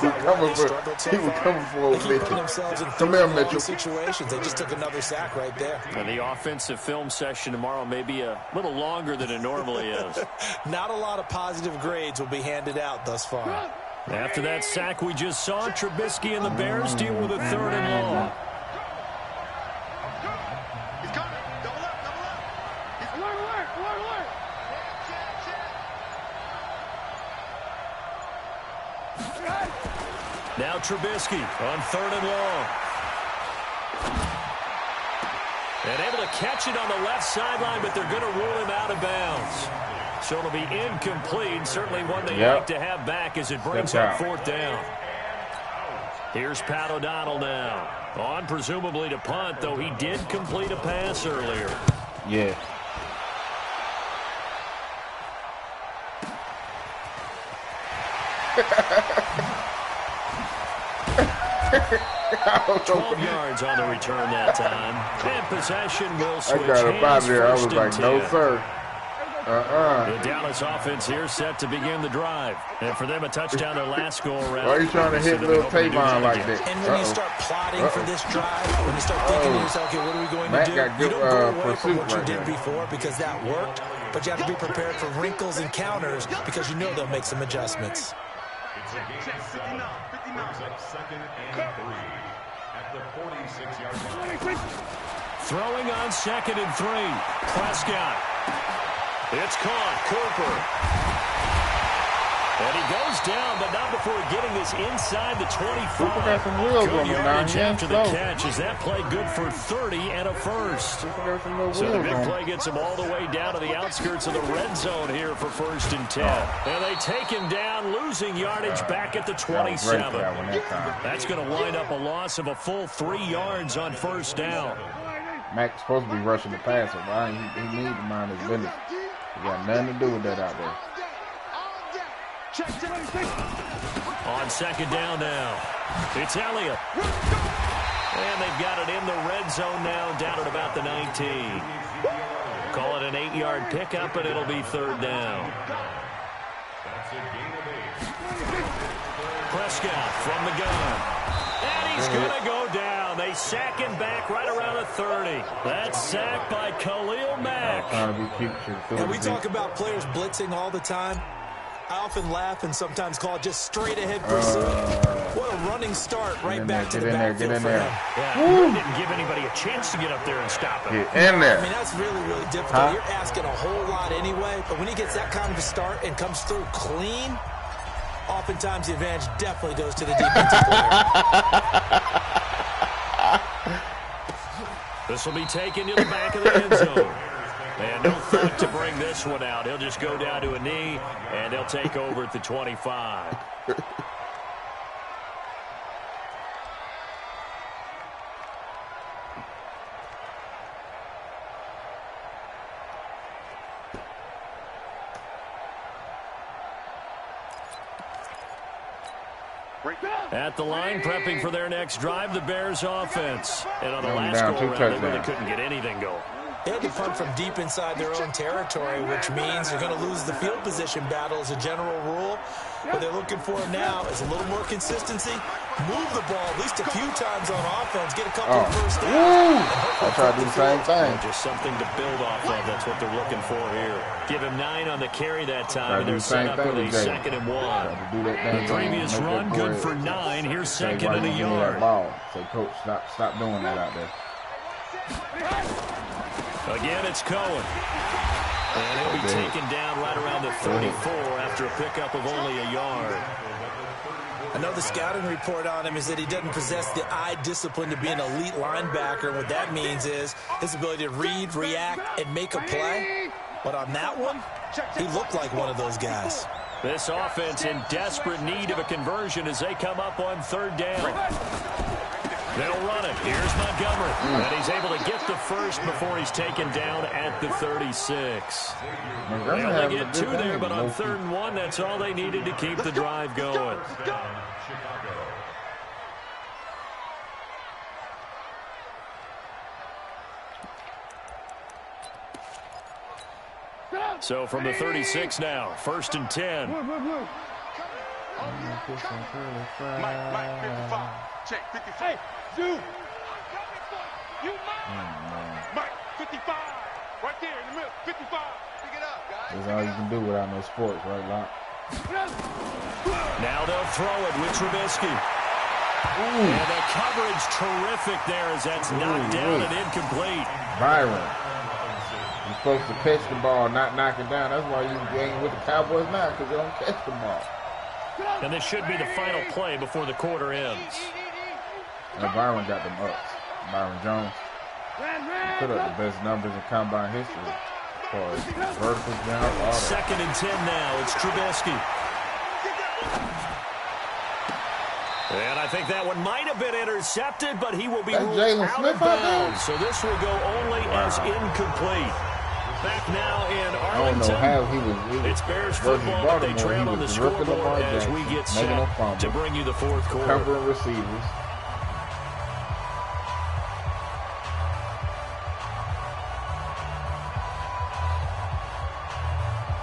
he was coming for they keep putting themselves in three situations. They just took another sack right there. And the offensive film session tomorrow may be a little longer than it normally is. Not a lot of positive grades will be handed out thus far. After that sack we just saw, Trubisky and the Bears deal with a 3rd and long. Now Trubisky on 3rd and long. And able to catch it on the left sideline, but they're going to rule him out of bounds. So it'll be incomplete. Certainly one they like to have back as it brings up 4th down. Here's Pat O'Donnell now. On presumably to punt, though he did complete a pass earlier. Yeah. $12 yards on the return that time. And possession will switch. I got up out of there. I was like, no, sir. The Dallas offense here set to begin the drive. And for them, a touchdown their last go around. Why are you trying to hit little Tavon like that? And when you start plotting for this drive, when you start thinking to yourself, okay, what are we going to do? You don't go away from what you did before because that worked, but you have to be prepared for wrinkles and counters because you know they'll make some adjustments. Throwing on 2nd and 3. Prescott. It's caught. Cooper. And he goes down, but not before getting this inside the 25. Cooper got some wheels on him now. After the catch. Is that play good for 30 and a first? So the big play gets him all the way down to the outskirts of the red zone here for 1st and 10. And they take him down, losing yardage back at the 27. That's going to wind up a loss of a full 3 yards on 1st down. Mac's supposed to be rushing the passer, but he needs to mind his business. He got nothing to do with that out there. On 2nd down now, it's Elliott. And they've got it in the red zone now, down at about the 19. Call it an 8-yard pickup, and it'll be 3rd down. Prescott from the gun. And he's going to go down. They sack him back right around the 30. That's sacked by Khalil Mack. And we talk about players blitzing all the time. I often laugh and sometimes call it just straight ahead pursuit. What a running start right back to the backfield for him. Yeah, didn't give anybody a chance to get up there and stop him. Get in there. I mean, that's really, really difficult. You're asking a whole lot anyway, but when he gets that kind of a start and comes through clean, oftentimes the advantage definitely goes to the defensive player. This will be taken to the back of the end zone. And no thought to bring this one out. He'll just go down to a knee, and they'll take over at the 25. At the line, prepping for their next drive, the Bears offense. And on the last go-around, they really couldn't get anything going. They had to punt from deep inside their own territory, which means they're going to lose the field position battle as a general rule. What they're looking for now is a little more consistency. Move the ball at least a few times on offense. Get a couple of first downs. I'll try to do the same thing. Just something to build off of. That's what they're looking for here. Give him 9 on the carry that time, and they're set up with a 2nd and 1. The previous run, good for 9. Here's 2nd and a yard. Say, Coach, stop doing that out there. Again, it's Cohen. And he'll be taken down right around the 34 after a pickup of only a yard. I know the scouting report on him is that he doesn't possess the eye discipline to be an elite linebacker. What that means is his ability to read, react, and make a play. But on that one, he looked like one of those guys. This offense in desperate need of a conversion as they come up on 3rd down. They'll run it. Here's Montgomery. And he's able to get the first before he's taken down at the 36. They only get 2 there, but on 3rd and 1, that's all they needed to keep the drive going. So from the 36 now, 1st and 10. Mike 55. Check 55. Zoom. Mike 55. Right there in the middle. 55. Pick it up, guys. That's all you can do without no sports, right, Locke? Now they'll throw it with Trubisky. And the coverage terrific there as that's knocked down and incomplete. Byron. You're supposed to catch the ball, not knock it down. That's why you ain't with the Cowboys now, because they don't catch the ball. And this should be the final play before the quarter ends. And Byron got them ups. Byron Jones put up the best numbers in combine history as far as vertical jump, all that. 2nd and 10 now. It's Trubisky. And I think that one might have been intercepted, but he will be ruled out of bounds. So this will go only as incomplete. Back now in Arlington. I don't know how he was it's Bears football, but they trail on the scoreboard as we get set to bring you the fourth quarter. Covering receivers.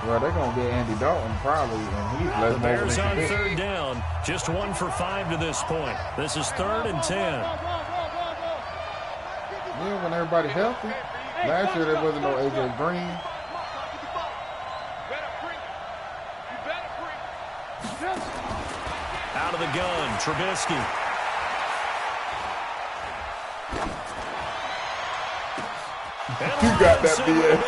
Well, they're going to get Andy Dalton probably, and he's less. The Bears on 3rd down. Just 1 for 5 to this point. This is 3rd and 10. Yeah, when everybody's healthy. Last year there wasn't no A.J. Green. Out of the gun, Trubisky. You got that BS.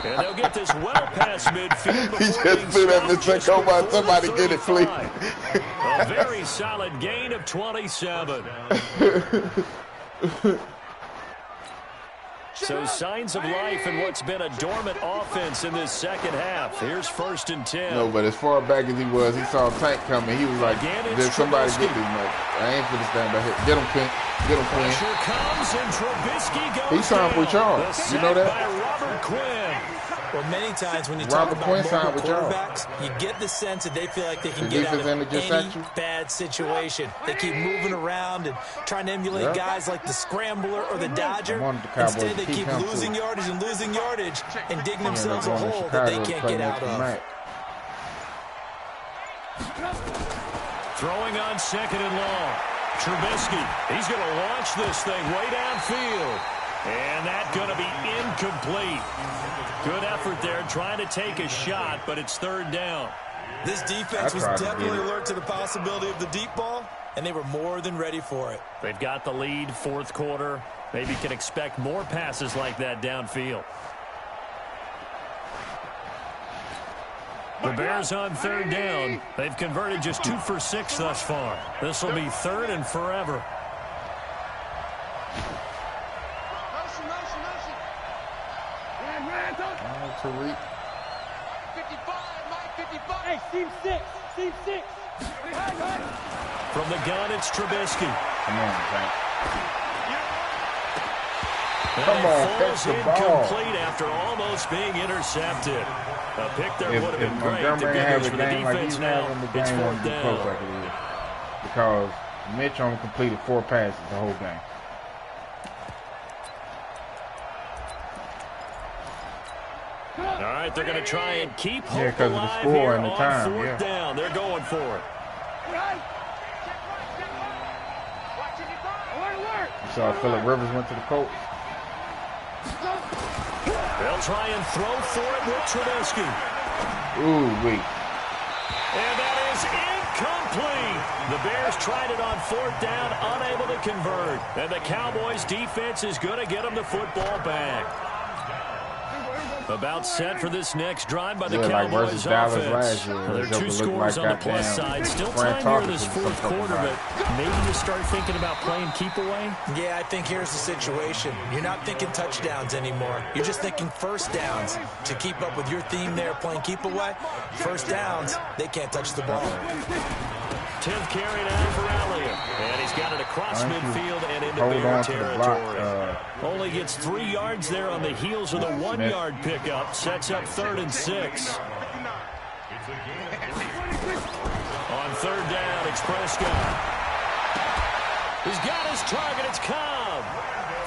And they'll get this well past midfield. He just threw that mistake over. Somebody get it, please. A very solid gain of 27. So signs of life in what's been a dormant offense in this second half. Here's 1st and 10. No, but as far back as he was, he saw Tank coming. He was like, did somebody get this? Like, I ain't finna stand back here. Get him, Quinn. Get him, Quinn. Pressure comes and Trubisky goes He signed with y'all. You know that? By Robert Quinn. Well, many times when you talk about mobile quarterbacks, you get the sense that they feel like they can get out of any bad situation. They keep moving around and trying to emulate guys like the Scrambler or the Dodger. Instead, they keep losing yardage and digging themselves a hole that they can't get out of. Throwing on 2nd and long. Trubisky, he's going to launch this thing way downfield. And that's going to be incomplete. Good effort there, trying to take a shot, but it's 3rd down. This defense was definitely alert to the possibility of the deep ball, and they were more than ready for it. They've got the lead, 4th quarter. Maybe can expect more passes like that downfield. The Bears on 3rd down. They've converted just 2 for 6 thus far. This will be 3rd and forever. Tariq. 55, Mike, 55. Hey, Team 6. From the gun, it's Trubisky. Come on, Tank. Come on, catch the ball. Incomplete after almost being intercepted. A pick there would have been great. The good news for the defense now, it's 4th down. Because Mitch only completed 4 passes the whole game. All right, they're going to try and keep hope alive here on 4th down. They're going for it. You saw Phillip Rivers went to the Colts. They'll try and throw for it with Trubisky. Ooh, wait. And that is incomplete. The Bears tried it on 4th down, unable to convert. And the Cowboys' defense is going to get them the football back. About set for this next drive by the Cowboys offense. There are 2 scores on the plus side. Still time here in this 4th quarter, but maybe you start thinking about playing keep away? Yeah, I think here's the situation. You're not thinking touchdowns anymore. You're just thinking 1st downs. To keep up with your theme there, playing keep away, 1st downs, they can't touch the ball. 10th carry now for Elliott. And he's got it across midfield and into Bear territory. Only gets 3 yards there on the heels of the 1-yard pickup. Sets up 3rd and 6. On 3rd down, it's Prescott. He's got his target. It's Cobb.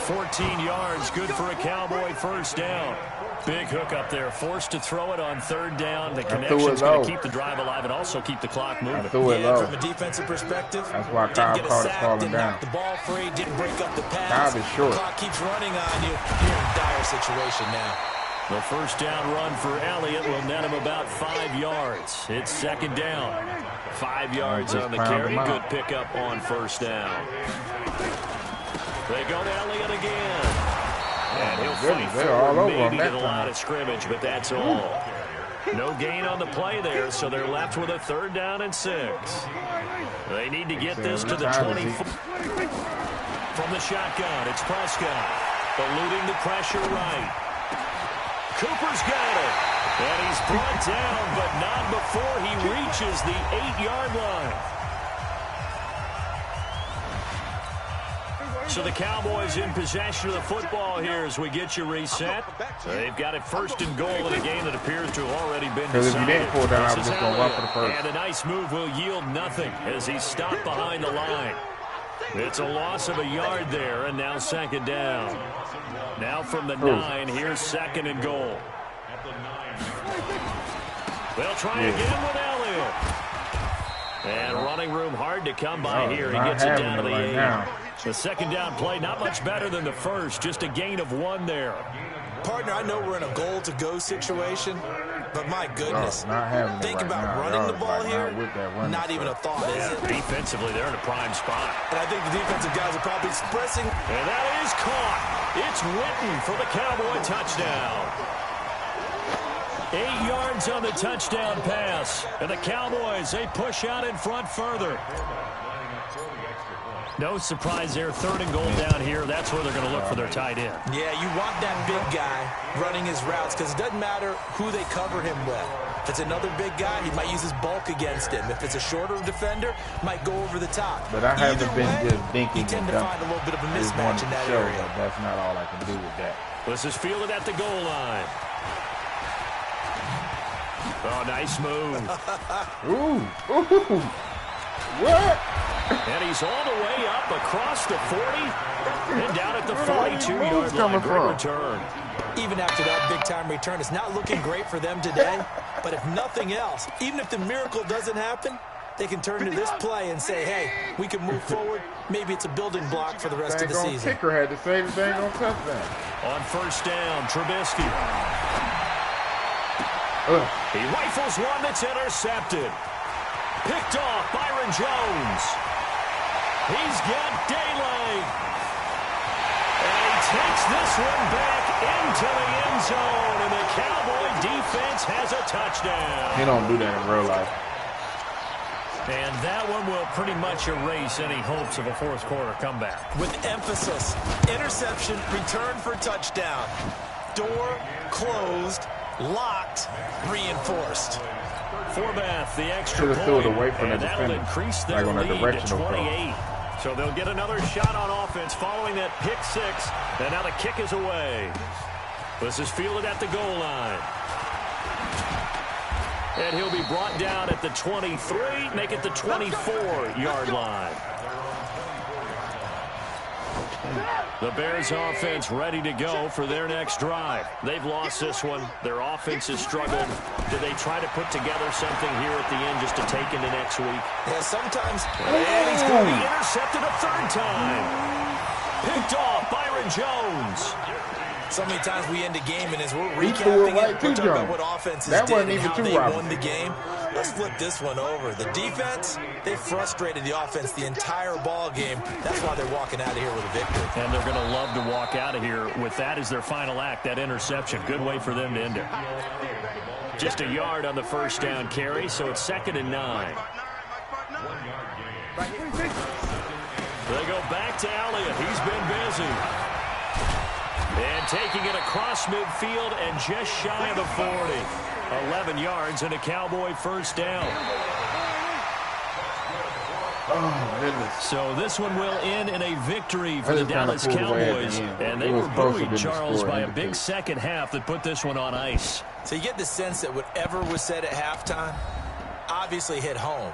14 yards. Good for a Cowboy 1st down. Big hook up there. Forced to throw it on 3rd down. The connection's going to keep the drive alive and also keep the clock moving. From a defensive perspective, that's why Kyle caught it falling down. The ball free, didn't break up the pass. Kyle is short. The clock keeps running on you. You're in a dire situation now. The 1st down run for Elliott will net him about 5 yards. It's 2nd down. 5 yards on the carry. Good pickup on 1st down. They go to Elliott again. And he'll fight forward maybe to the line of scrimmage, but that's all. No gain on the play there, so they're left with a 3rd down and 6. They need to get this to the 24. From the shotgun, it's Prescott. Eluding the pressure right. Cooper's got it. And he's brought down, but not before he reaches the 8-yard line. So the Cowboys in possession of the football here as we get you reset. They've got it 1st and goal in a game that appears to have already been decided. If you didn't pull down, I was just going to run for the first. And a nice move will yield nothing as he's stopped behind the line. It's a loss of a yard there, and now 2nd down. Now from the 9, here's 2nd and goal. They'll try again with Elliott. And running room hard to come by here. He gets it down to the 8. The 2nd down play, not much better than the first. Just a gain of 1 there. Partner, I know we're in a goal-to-go situation, but my goodness, think about running the ball here. Not even a thought, is it? Defensively, they're in a prime spot. And I think the defensive guys are probably expressing. And that is caught. It's Witten for the Cowboy touchdown. 8 yards on the touchdown pass. And the Cowboys, they push out in front further. No surprise there. 3rd and goal down here. That's where they're going to look for their tight end. Yeah, you want that big guy running his routes because it doesn't matter who they cover him with. If it's another big guy, he might use his bulk against him. If it's a shorter defender, might go over the top. But I haven't been just thinking you tend to find a little bit of a mismatch in that area. That's not all I can do with that. This is fielded at the goal line. Oh, nice move. Ooh. What? And he's all the way up across the 40 and down at the 42-yard line. Great return. Even after that big-time return, it's not looking great for them today. But if nothing else, even if the miracle doesn't happen, they can turn to this play and say, hey, we can move forward. Maybe it's a building block for the rest of the season. Kicker had to say the thing on touchdown. On 1st down, Trubisky. He rifles one that's intercepted. Picked off, Byron Jones. He's got daylight. And he takes this one back into the end zone. And the Cowboy defense has a touchdown. He don't do that in real life. And that one will pretty much erase any hopes of a 4th quarter comeback. With emphasis, interception, return for touchdown. Door closed, locked, reinforced. Forbath, the extra point, and that'll increase their lead to 28. So they'll get another shot on offense following that pick 6, and now the kick is away. This is fielded at the goal line. And he'll be brought down at the 23, make it the 24-yard line. The Bears offense ready to go for their next drive. They've lost this one. Their offense has struggled. Do they try to put together something here at the end just to take into next week? Yeah, sometimes. And he's going to be intercepted a 3rd time. Picked off, Byron Jones. So many times we end a game, and as we're recapping it, we're talking about what offenses did and how they won the game. Let's flip this one over. The defense, they frustrated the offense the entire ball game. That's why they're walking out of here with a victory. And they're going to love to walk out of here with that as their final act, that interception. Good way for them to end it. Just a yard on the 1st down carry, so it's 2nd and 9. They go back to Elliott. He's been busy. And taking it across midfield and just shy of the 40. 11 yards and a Cowboy 1st down. Oh, goodness. So this one will end in a victory for the Dallas Cowboys. And they were buoyed, Charles, by a big 2nd half that put this one on ice. So you get the sense that whatever was said at halftime obviously hit home.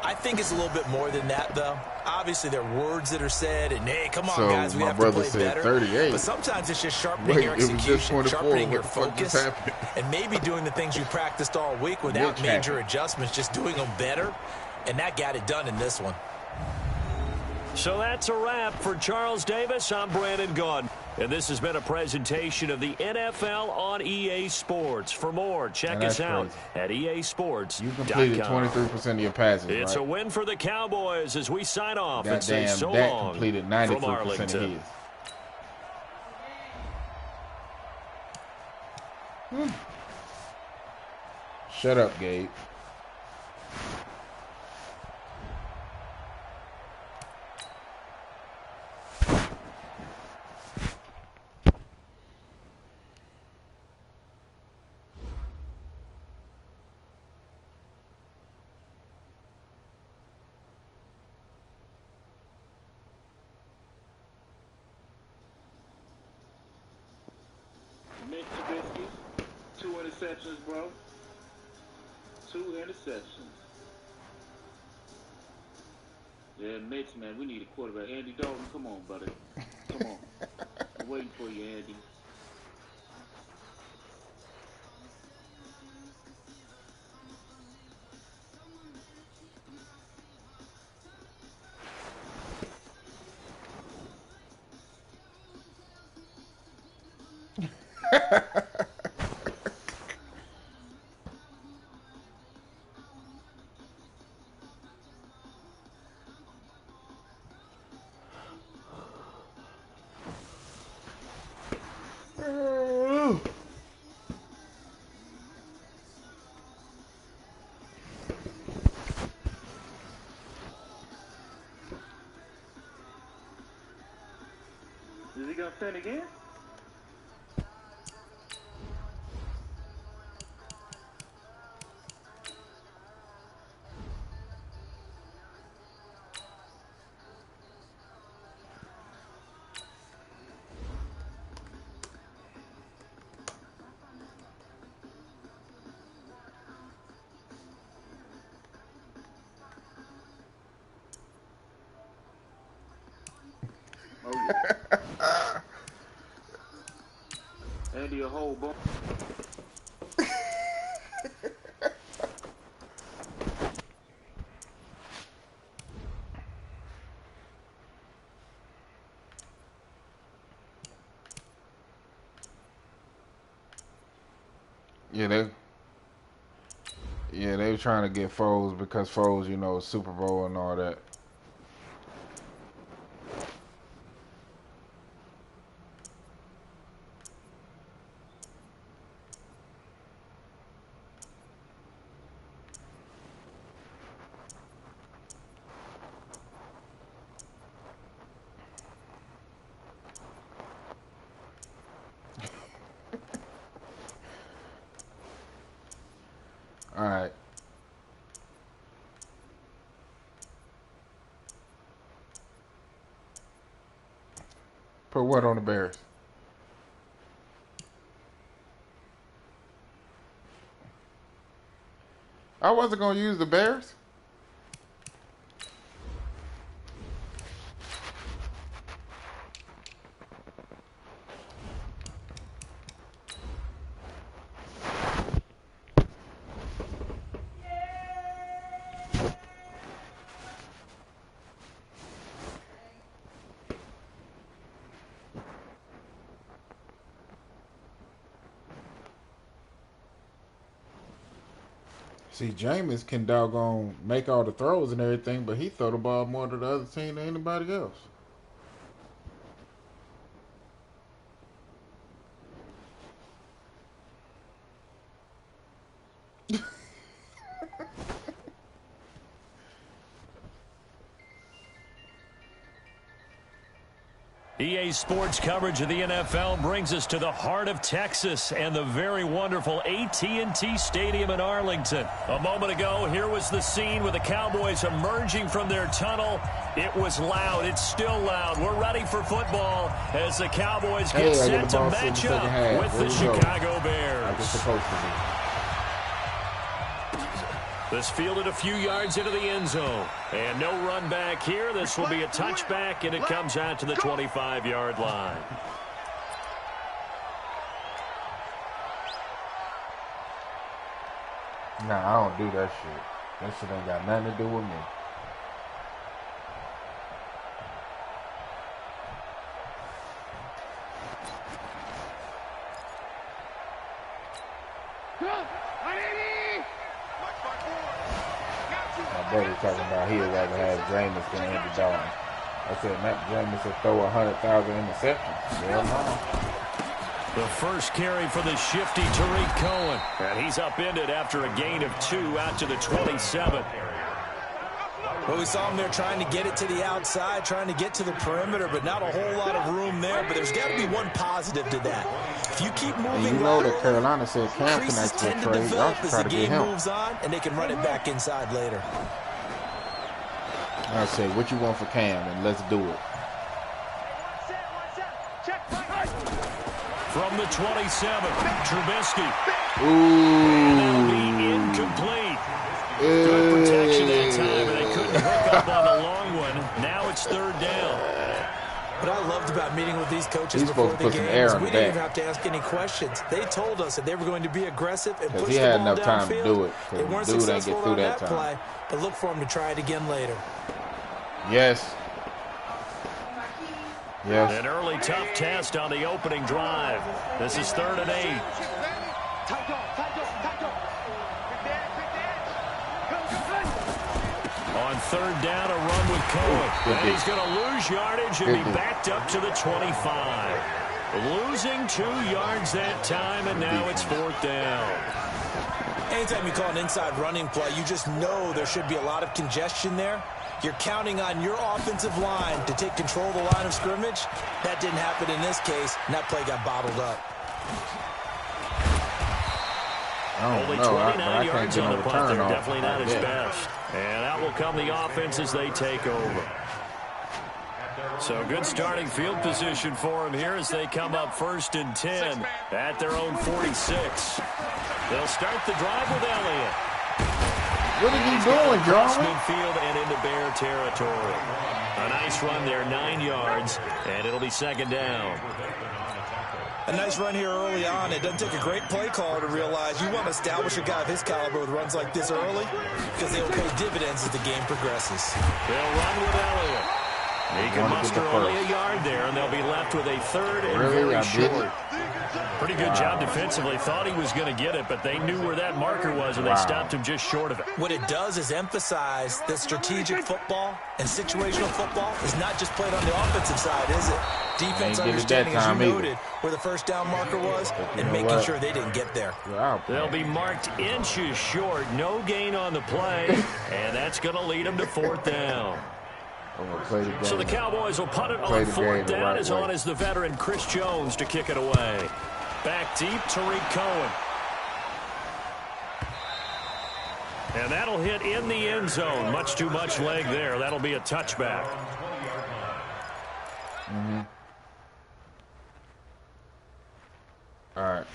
I think it's a little bit more than that, though. Obviously, there are words that are said, and, hey, come on, guys, we have to play better. 38. But sometimes it's just sharpening your execution, sharpening your focus, and maybe doing the things you practiced all week without major adjustments, just doing them better, and that got it done in this one. So that's a wrap for Charles Davis. I'm Brandon Gaudin. And this has been a presentation of the NFL on EA Sports. For more, check us out at easports.com. You completed 23% of your passes, It's a win for the Cowboys as we sign off and say so long completed 93% of his. Shut up, Gabe. Mitch Trubisky, 2 interceptions, bro. 2 interceptions. Yeah, Mitch, man, we need a quarterback. Andy Dalton, come on, buddy. Come on. I'm waiting for you, Andy. Is he gonna send again? Oh, yeah. Andy, a whole bunch. They were trying to get Foles because Foles, you know, Super Bowl and all that. All right. Put what on the Bears? I wasn't going to use the Bears. See, Jameis can doggone make all the throws and everything, but he throw the ball more to the other team than anybody else. EA Sports coverage of the NFL brings us to the heart of Texas and the very wonderful AT&T Stadium in Arlington. A moment ago, here was the scene with the Cowboys emerging from their tunnel. It was loud. It's still loud. We're ready for football as the Cowboys get set to match up with the Chicago Bears. Like it's supposed to be. This fielded a few yards into the end zone. And no run back here. This will be a touchback, and it comes out to the 25-yard line. Nah, I don't do that shit. That shit ain't got nothing to do with me. Brother talking about he'd rather have Jameis than Andy Dalton. I said, Matt Jameis will throw 100,000 interceptions. Hell no. The first carry for the shifty Tariq Cohen. And he's upended after a gain of 2 out to the 27. Well, we saw him there trying to get it to the outside, trying to get to the perimeter, but not a whole lot of room there. But there's got to be one positive to that. If you keep moving, and you know that Carolina said Cam can actually trade. Y'all should try to get him. Moves on, and they can run it back inside later. I say, what you want for Cam, and let's do it. From the 27, Trubisky. Ooh. And that'll be incomplete. Good protection that time, but they couldn't hook up on the long one. Now it's 3rd down. What I loved about meeting with these coaches before the game is we didn't even have to ask any questions. They told us that they were going to be aggressive and push the ball downfield. To do it. They weren't successful on that play, but look for them to try it again later. Yes. Yes. An early tough test on the opening drive. This is 3rd and 8. On 3rd down, a run with Cohen. And he's going to lose yardage and be backed up to the 25. Losing 2 yards that time, and now it's 4th down. Anytime you call an inside running play, you just know there should be a lot of congestion there. You're counting on your offensive line to take control of the line of scrimmage. That didn't happen in this case, and that play got bottled up. Only 29 yards on the punt there. Definitely not his best. And out will come the offense as they take over. So good starting field position for him here as they come up 1st and 10 at their own 46. They'll start the drive with Elliott. What are you doing, John? Midfield and into Bear territory. A nice run there, 9 yards, and it'll be 2nd down. A nice run here early on. It doesn't take a great play caller to realize you want to establish a guy of his caliber with runs like this early because they will pay dividends as the game progresses. They'll run with Elliott. He can muster only a yard there, and they'll be left with a 3rd and very short. Pretty good job defensively. Thought he was going to get it, but they knew where that marker was, and they stopped him just short of it. What it does is emphasize that strategic football and situational football is not just played on the offensive side, is it? Defense understanding, as you noted, where the 1st down marker was and making sure they didn't get there. They'll be marked inches short. No gain on the play, and that's going to lead them to 4th down. So the Cowboys will punt it on 4th down as on is the veteran Chris Jones to kick it away. Back deep, Tariq Cohen. And that'll hit in the end zone. Much too much leg there. That'll be a touchback. All right.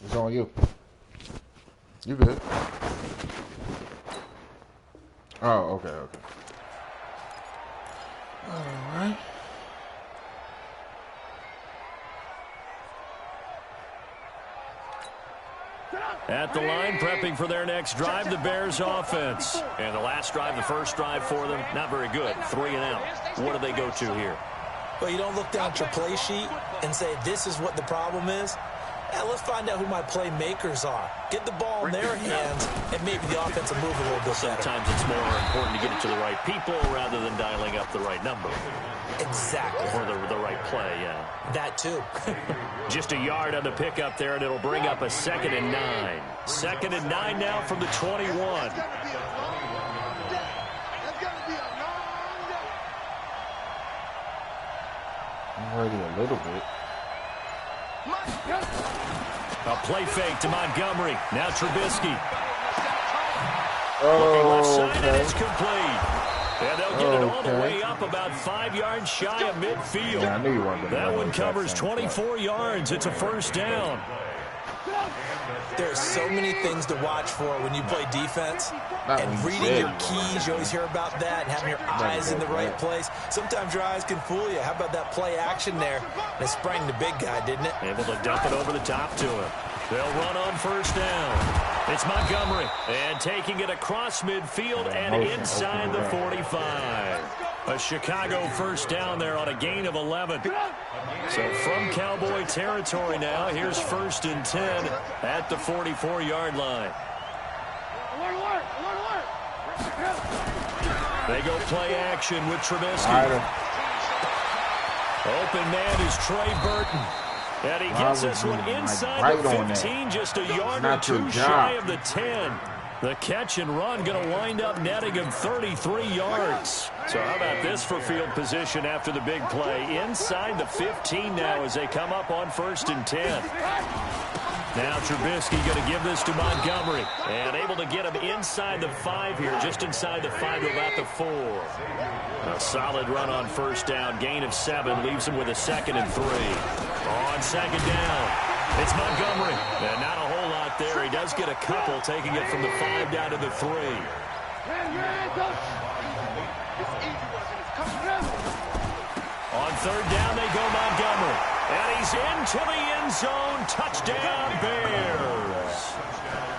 It's on you. You good. Oh, okay, okay. All right. At the line, prepping for their next drive, the Bears offense. And the last drive, the first drive for them, not very good. 3 and out. What do they go to here? Well, you don't look down at your play sheet and say, this is what the problem is. Yeah, let's find out who my playmakers are. Get the ball in their hands, and maybe the offense will move a little bit better. Sometimes it's more important to get it to the right people rather than dialing up the right number. Exactly. Or the right play, yeah. That too. Just a yard on the pickup there, and it'll bring up a 2nd and 9. 2nd and 9 now from the 21. I'm ready a little bit. A play fake to Montgomery. Now Trubisky. Oh, left side, okay. and it's complete. And they'll get it all the way up about 5 yards shy of midfield. Yeah, I knew you weren't going to that one covers that 24 yards. It's a first down. There's so many things to watch for when you play defense. And reading your keys, you always hear about that, and having your eyes in the right place. Sometimes your eyes can fool you. How about that play action there? They sprang the big guy, didn't it? Able to dump it over the top to him. They'll run on first down. It's Montgomery. And taking it across midfield and inside the 45. A Chicago first down there on a gain of 11. So from Cowboy territory now, here's 1st and 10 at the 44-yard line. They go play action with Trubisky. Open man is Trey Burton. And he gets this one inside the 15, just a yard or two shy of the 10. The catch and run going to wind up netting him 33 yards. So how about this for field position after the big play? Inside the 15 now as they come up on 1st and 10. Now Trubisky going to give this to Montgomery. And able to get him inside the 5 here, just inside the 5 to about the 4. A solid run on first down. Gain of 7 leaves him with a 2nd and 3. On 2nd down, it's Montgomery. And not a whole lot there. He does get a couple, taking it from the 5 down to the 3. On 3rd down, they go Montgomery. And he's into the end zone. Touchdown, Bears.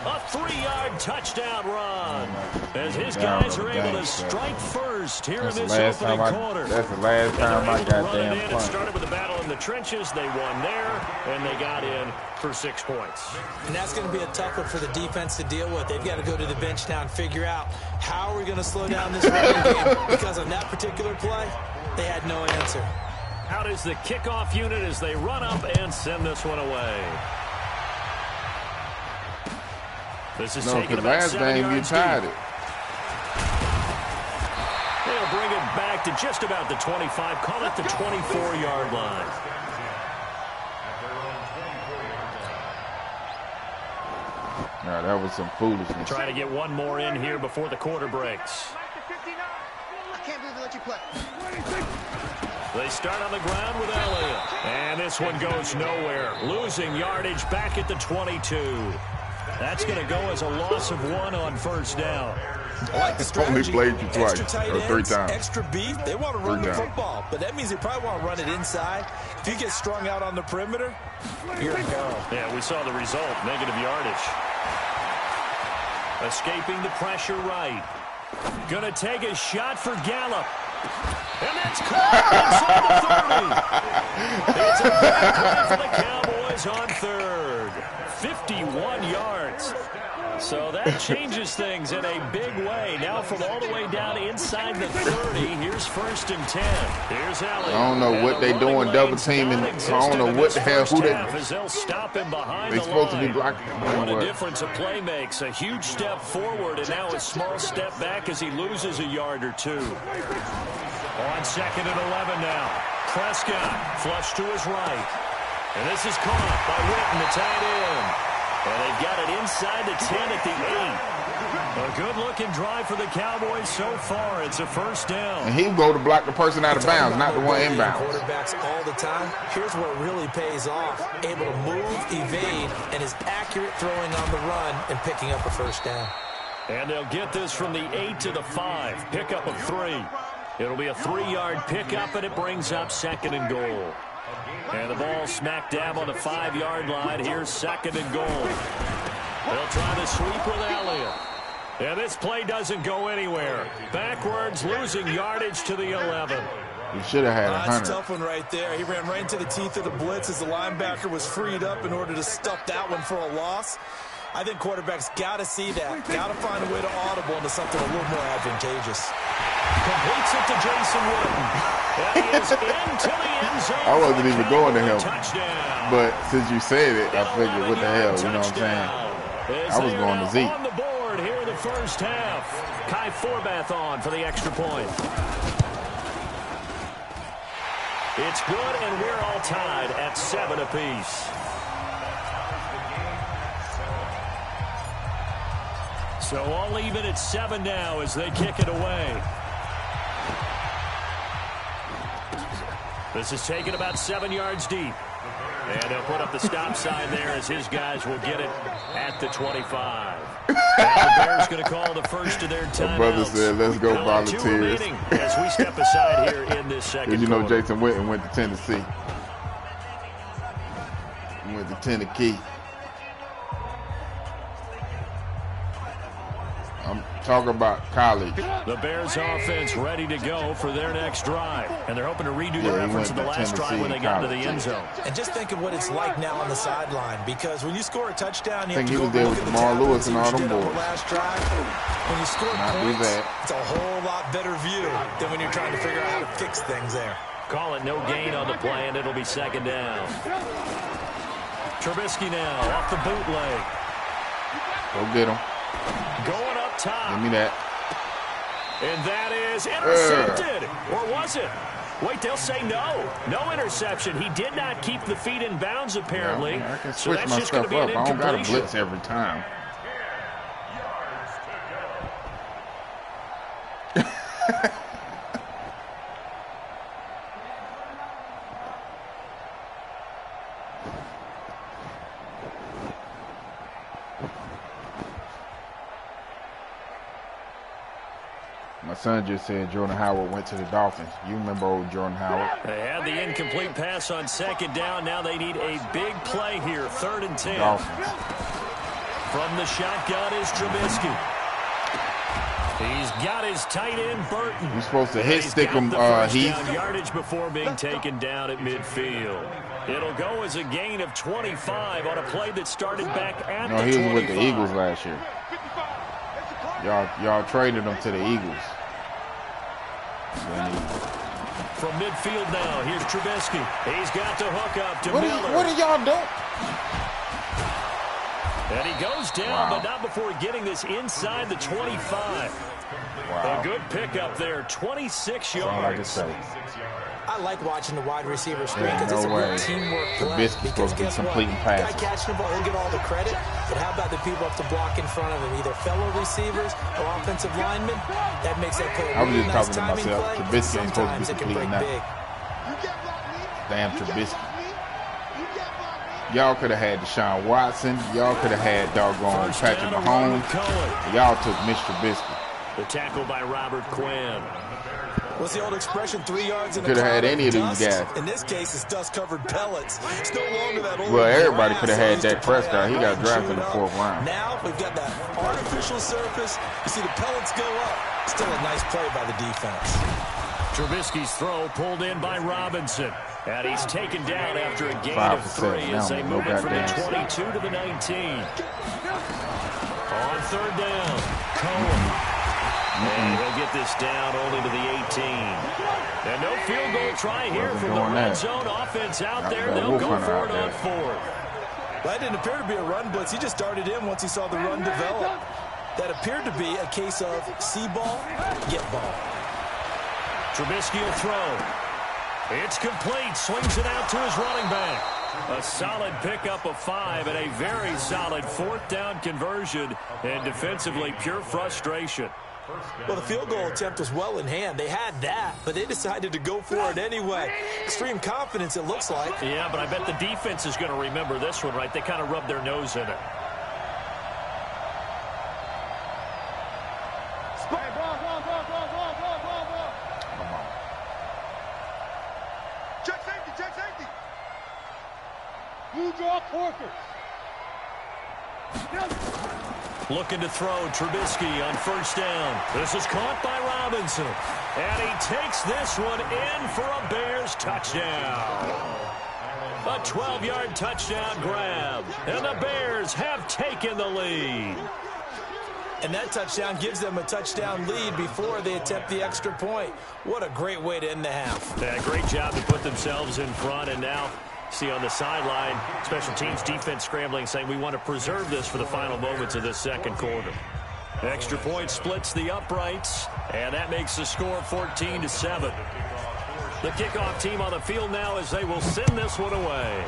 A 3-yard touchdown run. As his guys are able to strike first here in this opening quarter. That's the last time I got damn punt. It started with a battle in the trenches. They won there, and they got in for 6 points. And that's going to be a tough one for the defense to deal with. They've got to go to the bench now and figure out how are we going to slow down this running game. Because on that particular play, they had no answer. Out is the kickoff unit as they run up and send this one away. This is taking about 7 yards deep. They'll bring it back to just about the 25. Call it the 24-yard line. No, that was some foolishness. Try to get one more in here before the quarter breaks. I can't believe they let you play. They start on the ground with Elliott. And this one goes nowhere. Losing yardage back at the 22. That's going to go as a loss of 1 on first down. I like the strategy. Only played you twice, extra or 3 times. Extra beef. They want to run the football, but that means they probably want to run it inside. If you get strung out on the perimeter, you're a go. Yeah, we saw the result. Negative yardage. Escaping the pressure right. Going to take a shot for Gallup. And that's caught inside the 30. It's a big play for the Cowboys on 3rd. 51 yards. So that changes things in a big way. Now from all the way down inside the 30, here's 1st and 10. Here's Elliott. I don't know what they doing, double teaming. So I don't know what the hell, who they. They'll stop him behind They're supposed to be blocking. What a difference a play makes. A huge step forward and now a small step back as he loses a yard or 2. On 2nd and 11 now. Prescott flushed to his right. And this is caught by Witten, the tight end. And they've got it inside the 10 at the 8. A good-looking drive for the Cowboys so far. It's a first down. And he go to block the person out of bounds, not the one inbound. Quarterbacks all the time. Here's where it really pays off. Able to move, evade, and is accurate throwing on the run and picking up a first down. And they'll get this from the 8 to the 5. Pickup of 3. It'll be a 3-yard pickup, and it brings up 2nd and goal. And the ball smack dab on the 5-yard line. Here's 2nd and goal. They'll try the sweep with Elliott. And this play doesn't go anywhere. Backwards, losing yardage to the 11. He should have had 100. That's a tough one right there. He ran right into the teeth of the blitz as the linebacker was freed up in order to stuff that one for a loss. I think quarterbacks got to see that. Got to find a way to audible into something a little more advantageous. Completes it to Jason Witten. And he is into the end zone. I wasn't even going to him. Touchdown. But since you said it, I figured, what the hell, you know what I'm saying? I was going to Zeke. On the board here in the first half. Kai Forbath on for the extra point. It's good, and we're all tied at 7 apiece. So all even at 7 now as they kick it away. This is taken about 7 yards deep. And they'll put up the stop sign there as his guys will get it at the 25. Now the Bears going to call the first of their timeouts. My brother said, let's go Volunteers. As we step aside here in this second you know, quarter. Jason Witten went to Tennessee. He went to Tennessee. I'm talking about college. The Bears offense ready to go for their next drive. And they're hoping to redo their efforts in the last drive when they got to the end zone. And just think of what it's like now on the sideline, because when you score a touchdown, you have to he go was there look with at the Lamar tablet Lewis and all and see them what you did on the boys. last drive. When you score points, it's a whole lot better view than when you're trying to figure out how to fix things there. Call it no gain on the play, and it'll be second down. Trubisky now off the bootleg. Go get him. Going up top. Give me that. And that is intercepted. Or was it? Wait, they'll say no. No interception. He did not keep the feet in bounds, apparently. Yeah, I can so switch that's my just going to stuff be up. an I don't got to incompletion. blitz every time. My son just said Jordan Howard went to the Dolphins. You remember old Jordan Howard? They had the incomplete pass on second down. Now they need a big play here. 3rd and 10. Dolphins. From the shotgun is Trubisky. He's got his tight end, Burton. You're supposed to hit stick him, Heath. Yardage before being taken down at midfield. It'll go as a gain of 25 on a play that started back at the 25. No, he was with the Eagles last year. Y'all traded him to the Eagles. From midfield now, here's Trubisky. He's got the hook up to Miller. What are y'all doing? And he goes down, but not before getting this inside the 25. Wow. A good pickup there, 26 yards. All I can say. I like watching the wide receiver screen because it's No a way. real teamwork play. Trubisky's supposed to be completing passes. The guy catching the ball, he'll get all the credit. But how about the people up to block in front of him, either fellow receivers or offensive linemen? That makes that play a I was really just nice talking to timing myself. play. Trubisky ain't supposed Sometimes to it be can break completing big. Damn Trubisky. Y'all could have had Deshaun Watson. Y'all could have had doggone Patrick Mahomes. Y'all took Mitch Trubisky. The tackle by Robert Quinn. What's the old expression, 3 yards in a Could have had cloud any of these dust? guys. In this case, it's dust-covered pellets. It's no longer that old Well, everybody grass could have that had used to Dak play Prescott. He out got and drafted chew in the it 4th up. round. Now we've got that artificial surface. You see the pellets go up. Still a nice play by the defense. Trubisky's throw pulled in by Robinson. And he's taken down after a gain 5 of for 3 7. as they Now, move no it from the goddamn 22 to the 19. On 3rd down, Cohen. And he'll get this down only to the 18. And no field goal try here from the red zone offense out there. They'll go for it on 4th. That didn't appear to be a run blitz. He just darted in once he saw the run develop. That appeared to be a case of see ball, get ball. Trubisky will throw. It's complete. Swings it out to his running back. A solid pickup of 5 and a very solid 4th down conversion. And defensively, pure frustration. Well, the field goal attempt was well in hand. They had that, but they decided to go for it anyway. Extreme confidence, it looks like. Yeah, but I bet the defense is going to remember this one, right? They kind of rubbed their nose in it. Check safety, check safety. You draw Corkers. Looking to throw Trubisky on first down. This is caught by Robinson. And he takes this one in for a Bears touchdown. A 12-yard touchdown grab. And the Bears have taken the lead. And that touchdown gives them a touchdown lead before they attempt the extra point. What a great way to end the half. Yeah, great job to put themselves in front. And now, see on the sideline, special teams defense scrambling, saying we want to preserve this for the final moments of this second quarter. Extra point splits the uprights, and that makes the score 14-7. The kickoff team on the field now as they will send this one away.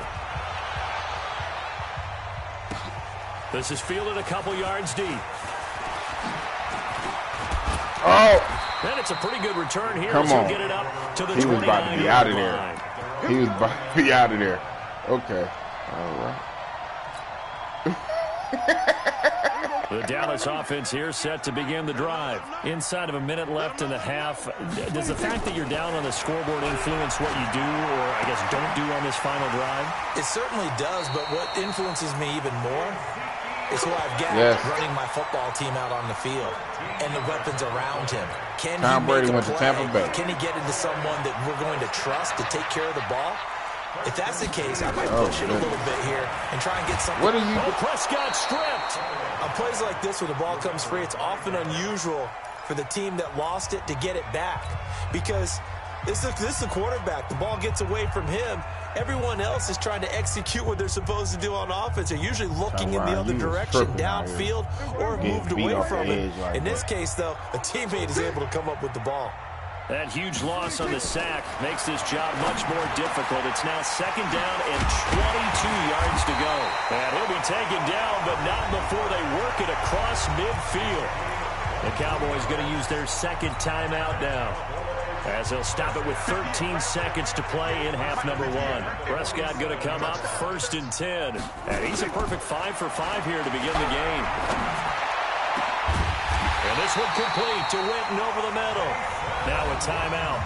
This is fielded a couple yards deep. Oh! And it's a pretty good return here. Come on. Get it up to the he was about to be out of there. Line. He was about to be out of there. Okay. All right. The Dallas offense here set to begin the drive. Inside of a minute left in the half. Does the fact that you're down on the scoreboard influence what you do, or I guess don't do on this final drive? It certainly does, but what influences me even more is who I've got running my football team out on the field and the weapons around him. Can Tom Brady went to Tampa Bay. Can he get into someone that we're going to trust to take care of the ball? If that's the case, I might push it a little bit here and try and get something. What are you? Prescott stripped. On plays like this where the ball comes free, it's often unusual for the team that lost it to get it back, because this is the quarterback. The ball gets away from him. Everyone else is trying to execute what they're supposed to do on offense. They're usually looking in the other direction, downfield, or moved away from it. In this case, though, a teammate is able to come up with the ball. That huge loss on the sack makes this job much more difficult. It's now second down and 22 yards to go. And he'll be taken down, but not before they work it across midfield. The Cowboys going to use their second timeout now, as they'll stop it with 13 seconds to play in half number one. Prescott going to come up 1st and 10. And he's a perfect 5 for 5 here to begin the game. And this one complete to Winton over the middle. Now a timeout.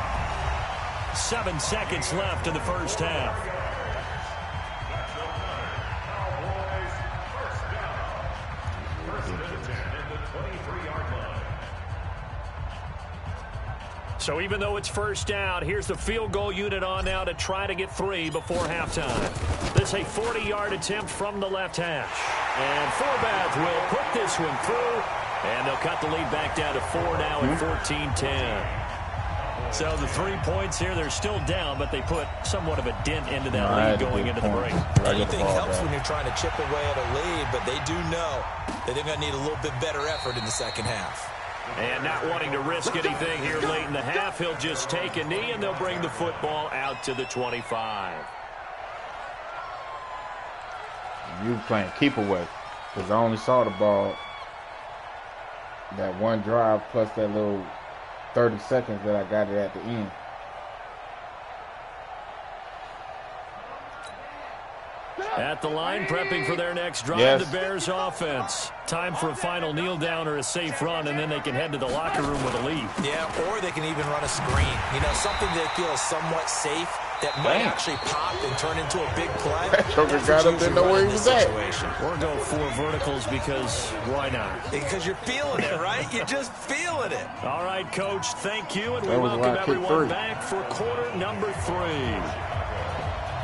7 seconds left in the first half. So even though it's first down, here's the field goal unit on now to try to get 3 before halftime. This is a 40-yard attempt from the left hash. And Forbath will put this one through, and they'll cut the lead back down to 4 now at 14-10. So the 3 points here, they're still down, but they put somewhat of a dent into that lead going into the break. Anything helps when you're trying to chip away at a lead, but they do know that they're going to need a little bit better effort in the second half. And not wanting to risk anything here late in the half, he'll just take a knee, and they'll bring the football out to the 25. You playing keep away, because I only saw the ball that one drive plus that little 30 seconds that I got it at the end. At the line, prepping for their next drive, the Bears offense. Time for a final kneel down or a safe run, and then they can head to the locker room with a lead. Yeah, or they can even run a screen. You know, something they feel is somewhat safe that might actually pop and turn into a big play. That joker got up, didn't know where he was at. Or go 4 verticals, because why not? Because you're feeling it, right? You're just feeling it. All right, Coach, thank you, and we welcome everyone back for quarter number 3.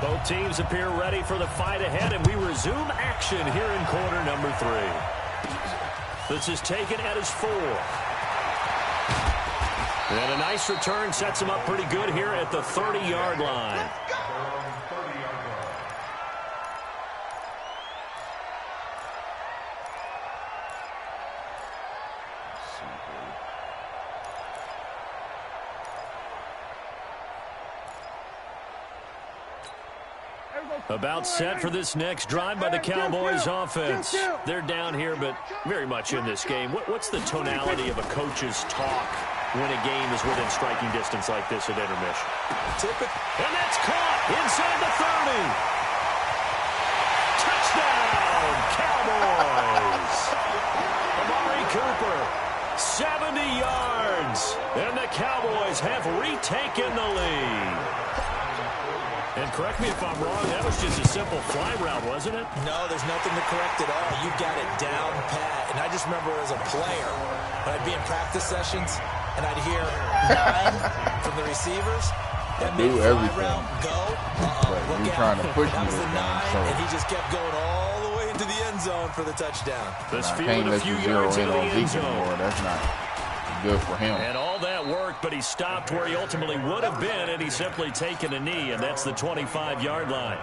Both teams appear ready for the fight ahead, and we resume action here in quarter number 3. This is taken at his 4. And a nice return sets him up pretty good here at the 30-yard line. About set for this next drive by the Cowboys offense. They're down here, but very much in this game. What's the tonality of a coach's talk when a game is within striking distance like this at intermission? And that's caught inside the 30. Touchdown, Cowboys! Amari Cooper, 70 yards. And the Cowboys have retaken the lead. And correct me if I'm wrong, that was just a simple fly route, wasn't it? No, there's nothing to correct at all. You got it down pat. And I just remember as a player, when I'd be in practice sessions, and I'd hear 9 from the receivers. That made fly route go. Look out. Trying to push that was the 9, so and he just kept going all the way into the end zone for the touchdown. This field a few yards into the end zone. That's not good for him. And all that work, but he stopped where he ultimately would have been, and he's simply taken a knee, and that's the 25-yard line.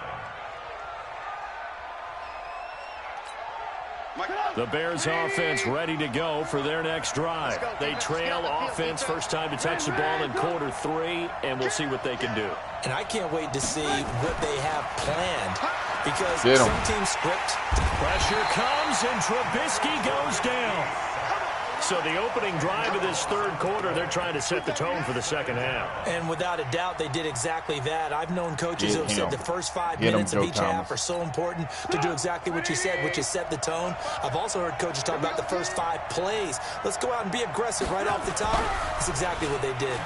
The Bears offense ready to go for their next drive. They trail offense, first time to touch the ball in quarter 3, and we'll see what they can do. And I can't wait to see what they have planned, because some teams script. Pressure comes, and Trubisky goes down. So the opening drive of this third quarter, they're trying to set the tone for the second half. And without a doubt, they did exactly that. I've known coaches who have said the first 5 minutes of each half are so important to do exactly what you said, which is set the tone. I've also heard coaches talk about the first 5 plays. Let's go out and be aggressive right off the top. That's exactly what they did.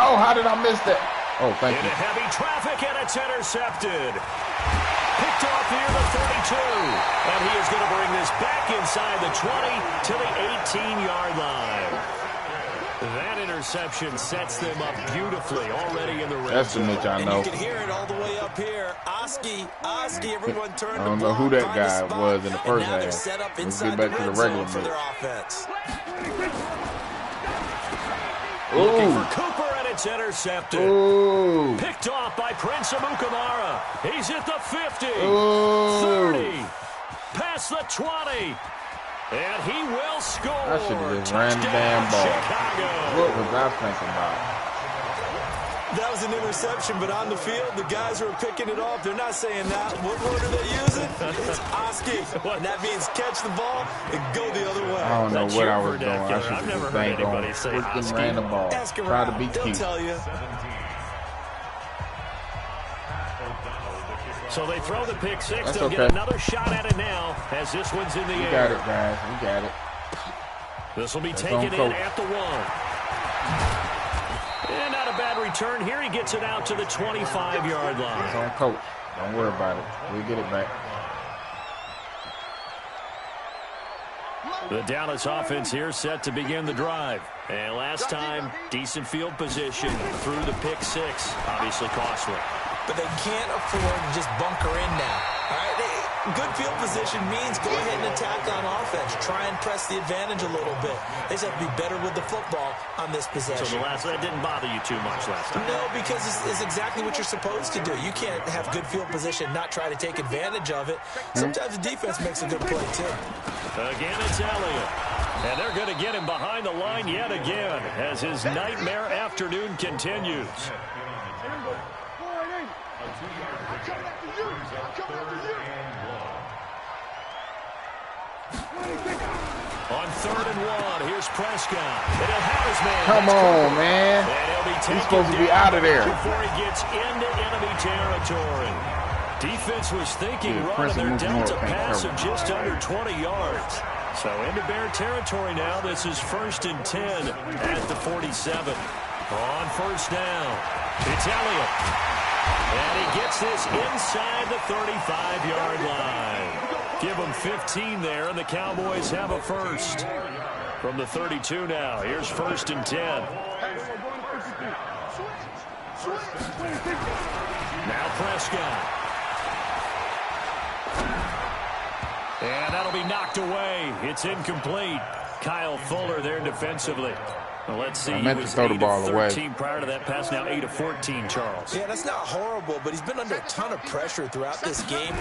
Oh, how did I miss that? Oh, thank you. Into heavy traffic, and it's intercepted. Picked off near the 32. And he is going to bring this back inside the 20 to the 18-yard line. That interception sets them up beautifully already in the red zone. That's the Mitch I know. And you can hear it all the way up here. Oski, everyone turned I don't know who that guy was in the first half. Let's get back to the regular for their offense. Looking for Cooper, and it's intercepted. Ooh. Picked off by Prince Amukamara. He's at the 50, Ooh. 30, past the 20, and he will score. I should have just ran the damn ball. Chicago. What was I thinking about? That was an interception, but on the field, the guys who are picking it off, they're not saying that. What word are they using? It's Oski. And that means catch the ball and go the other way. I don't know what I was doing. I should I've have never just heard anybody say freaking Oski. ran the ball. Ask Try around. to be They'll cute. tell you. So they throw the pick 6. That's They'll okay. get another shot at it now as this one's in the air. We got it, guys. We got it. This will be taken in at the 1. And not a bad return here. He gets it out to the 25-yard line. It's on coach. Don't worry about it. We'll get it back. The Dallas offense here set to begin the drive. And last time, decent field position through the pick 6. Obviously costly. But they can't afford to just bunker in now. All right, good field position means go ahead and attack on offense. Try and press the advantage a little bit. They just have to be better with the football on this possession. So that didn't bother you too much last time? No, because it's exactly what you're supposed to do. You can't have good field position, not try to take advantage of it. Sometimes the defense makes a good play, too. Again, it's Elliott. And they're going to get him behind the line yet again as his nightmare afternoon continues. On 3rd and 1, here's Prescott. And he'll have his man. Come on, man. He's supposed to be out of there. Before he gets into enemy territory. Defense was thinking running their delta pass of just under 20 yards. So into Bear territory now. This is 1st and 10 at the 47. On 1st down, it's Elliott. And he gets this inside the 35-yard line. Give them 15 there, and the Cowboys have a first. From the 32 now, here's 1st and 10. Now Prescott. And that'll be knocked away. It's incomplete. Kyle Fuller there defensively. Well, let's see. I meant to throw the ball away. 13 prior to that pass, now 8 of 14, Charles. Yeah, that's not horrible, but he's been under a ton of pressure throughout this game.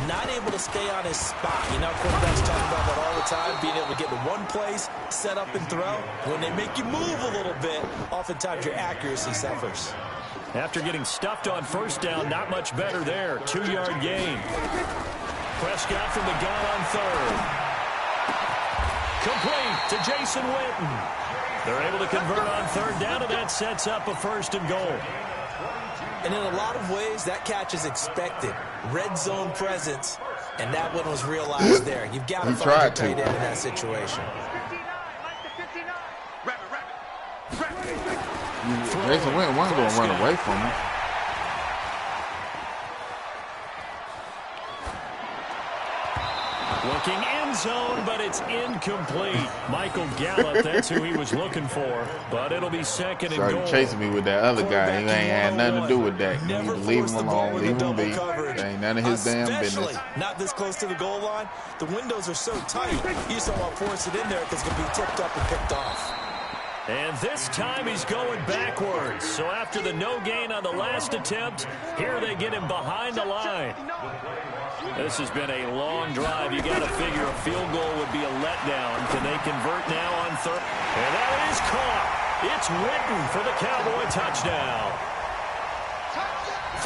Not able to stay on his spot. You know, quarterbacks talk about that all the time, being able to get to one place, set up and throw. When they make you move a little bit, oftentimes your accuracy suffers. After getting stuffed on 1st down, not much better there. 2-yard gain. Prescott from the gun on 3rd. Complete to Jason Witten. They're able to convert on 3rd down, and that sets up a 1st and goal. And in a lot of ways, that catch is expected. Red zone presence, and that one was realized there. You've got to find your tight end in that situation. Jason Witten wasn't going to run away from him. Looking end zone, but it's incomplete. Michael Gallup, that's who he was looking for. But it'll be second and goal. Chasing me with that other guy. He ain't had nothing to do with that. You need to leave him alone. Leave him be. That ain't none of his damn business. Not this close to the goal line. The windows are so tight. You just don't want to force it in there because it's going to be tipped up and picked off. And this time he's going backwards. So after the no gain on the last attempt, here they get him behind the line. This has been a long drive. You got to figure a field goal would be a letdown. Can they convert now on third? And that is caught. It's Witten for the Cowboy touchdown.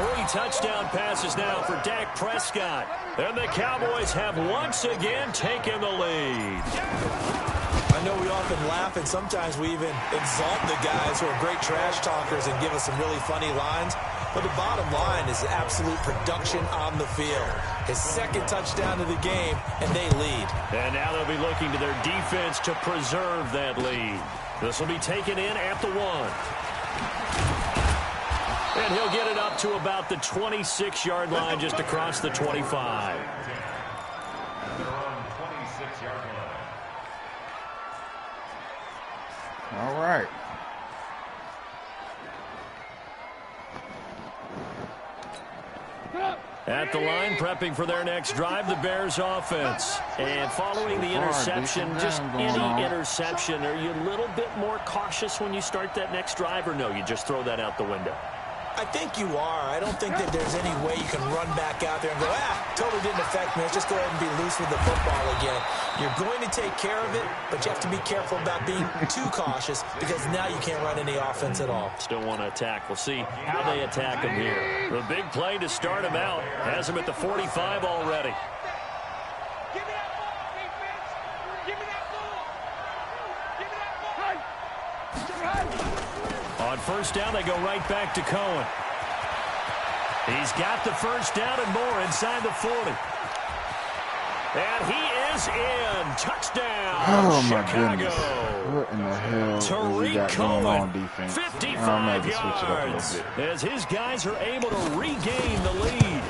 3 touchdown passes now for Dak Prescott. And the Cowboys have once again taken the lead. I know we often laugh, and sometimes we even exalt the guys who are great trash talkers and give us some really funny lines. But the bottom line is absolute production on the field. His second touchdown of the game, and they lead. And now they'll be looking to their defense to preserve that lead. This will be taken in at the 1. And he'll get it up to about the 26-yard line, just across the 25. All right. At the line, prepping for their next drive, the Bears offense. And following the interception, just any interception, are you a little bit more cautious when you start that next drive, or no, you just throw that out the window? I think you are. I don't think that there's any way you can run back out there and go, totally didn't affect me. Let's just go ahead and be loose with the football again. You're going to take care of it, but you have to be careful about being too cautious because now you can't run any offense at all. Still want to attack. We'll see how they attack him here. The big play to start him out has him at the 45 already. Give me that ball, defense! Give me that ball! Give me that ball! On first down, they go right back to Cohen. He's got the first down and more inside the 40. And he is in. Touchdown, oh, my Chicago. goodness. What in the hell has he got going on defense? 55 yards as his guys are able to regain the lead.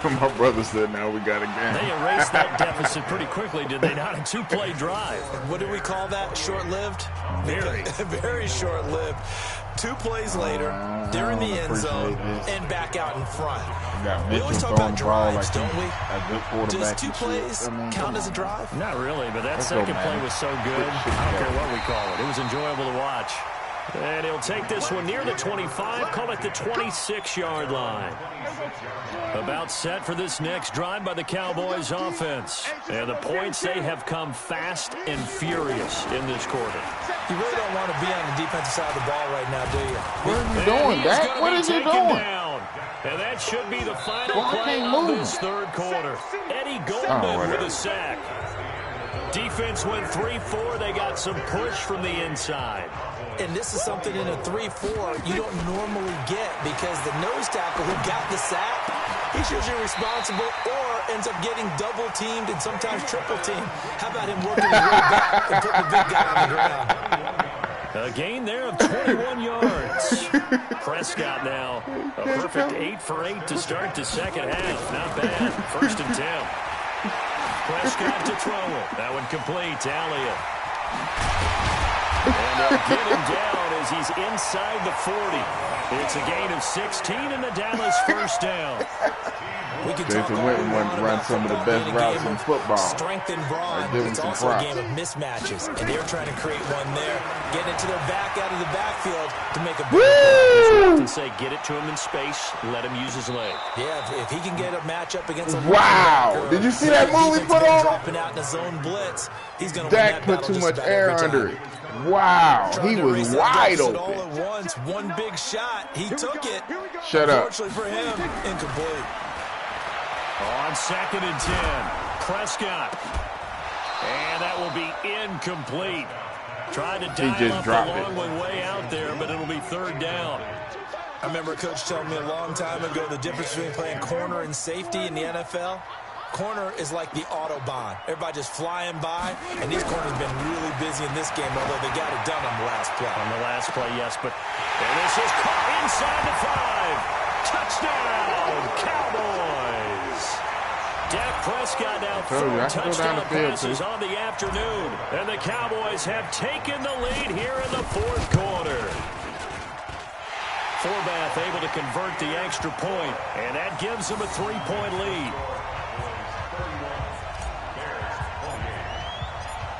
My brother said, now we got a game. They erased that deficit pretty quickly, did they not? A 2-play drive. What do we call that? Short-lived? Very. Very short-lived. 2 plays later, they're in the end zone and back out in front. We always talk about drives, don't we? Does 2 plays count as a drive? Not really, but that second play was so good. I don't care what we call it. It was enjoyable to watch. And he'll take this one near the 25, call it the 26-yard line. About set for this next drive by the Cowboys offense. And the points, they have come fast and furious in this quarter. You really don't want to be on the defensive side of the ball right now, do you? What are you doing, Dak? What is he doing? Down. And that should be the final play of this third quarter. Eddie Goldman with a sack. Defense went 3-4. They got some push from the inside. And this is something in a 3-4 you don't normally get because the nose tackle who got the sack, he's usually responsible or ends up getting double-teamed and sometimes triple-teamed. How about him working his way back and putting the big guy on the ground? A gain there of 21 yards. Prescott now a perfect 8 for 8 to start the second half. Not bad. 1st and 10. Prescott to throw it. That one complete to Elliott. And they'll get him down as he's inside the 40. It's a gain of 16 and the Dallas first down. We can talk Jason Witten wants to run some of the best routes in football. Strength and brawn. It's also a game of mismatches, and they're trying to create one there. Getting it to their back out of the backfield to make a big play. Often say get it to him in space, let him use his leg. Yeah, if he can get a matchup against a Did you see that move he put on? Dropping out in a zone blitz, he's going to Dak put too much air under it. Wow, he was wide open. All at once, one big shot. He took it. Shut up. Unfortunately for him, incomplete. On 2nd and 10, Prescott. And that will be incomplete. Tried to dial up the long one way out there, but it'll be 3rd down. I remember a coach telling me a long time ago the difference between playing corner and safety in the NFL. Corner is like the Autobahn. Everybody just flying by, and these corners have been really busy in this game, although they got it done on the last play. On the last play, yes, but And this is caught inside the 5. Touchdown, Cowboys. Dak Prescott now 4 touchdown passes on the afternoon. And the Cowboys have taken the lead here in the 4th quarter. Forbath able to convert the extra point, and that gives them a 3-point lead.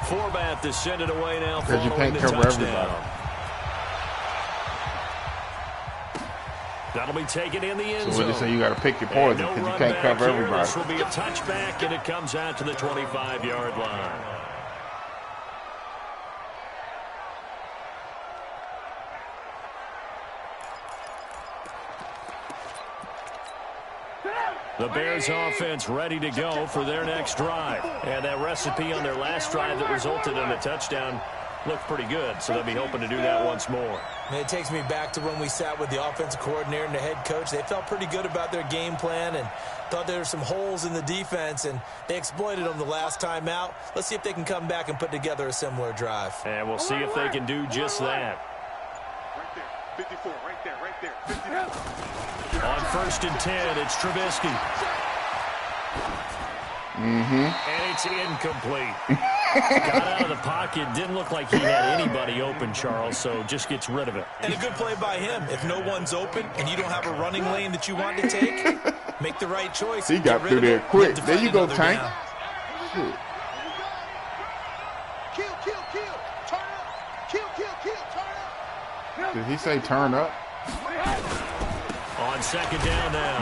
Forbath is sent it away now following the touchdown. That'll be taken in the end zone. So what they say, you got to pick your poison because you can't cover everybody. This will be a touchback, and it comes out to the 25-yard line. The Bears offense ready to go for their next drive. And that recipe on their last drive that resulted in a touchdown looked pretty good, so they'll be hoping to do that once more. And it takes me back to when we sat with the offensive coordinator and the head coach. They felt pretty good about their game plan and thought there were some holes in the defense, and they exploited them the last time out. Let's see if they can come back and put together a similar drive. And we'll see if they can do just that. Right there, 54, right there, 54. On 1st and 10, it's Trubisky. And it's incomplete. Got out of the pocket. Didn't look like he had anybody open, Charles, so just gets rid of it. And a good play by him. If no one's open and you don't have a running lane that you want to take, make the right choice. He got through there quick. There you go, Tank. Shit. Kill, turn up. Kill, turn up. Did he say turn up? On 2nd down now.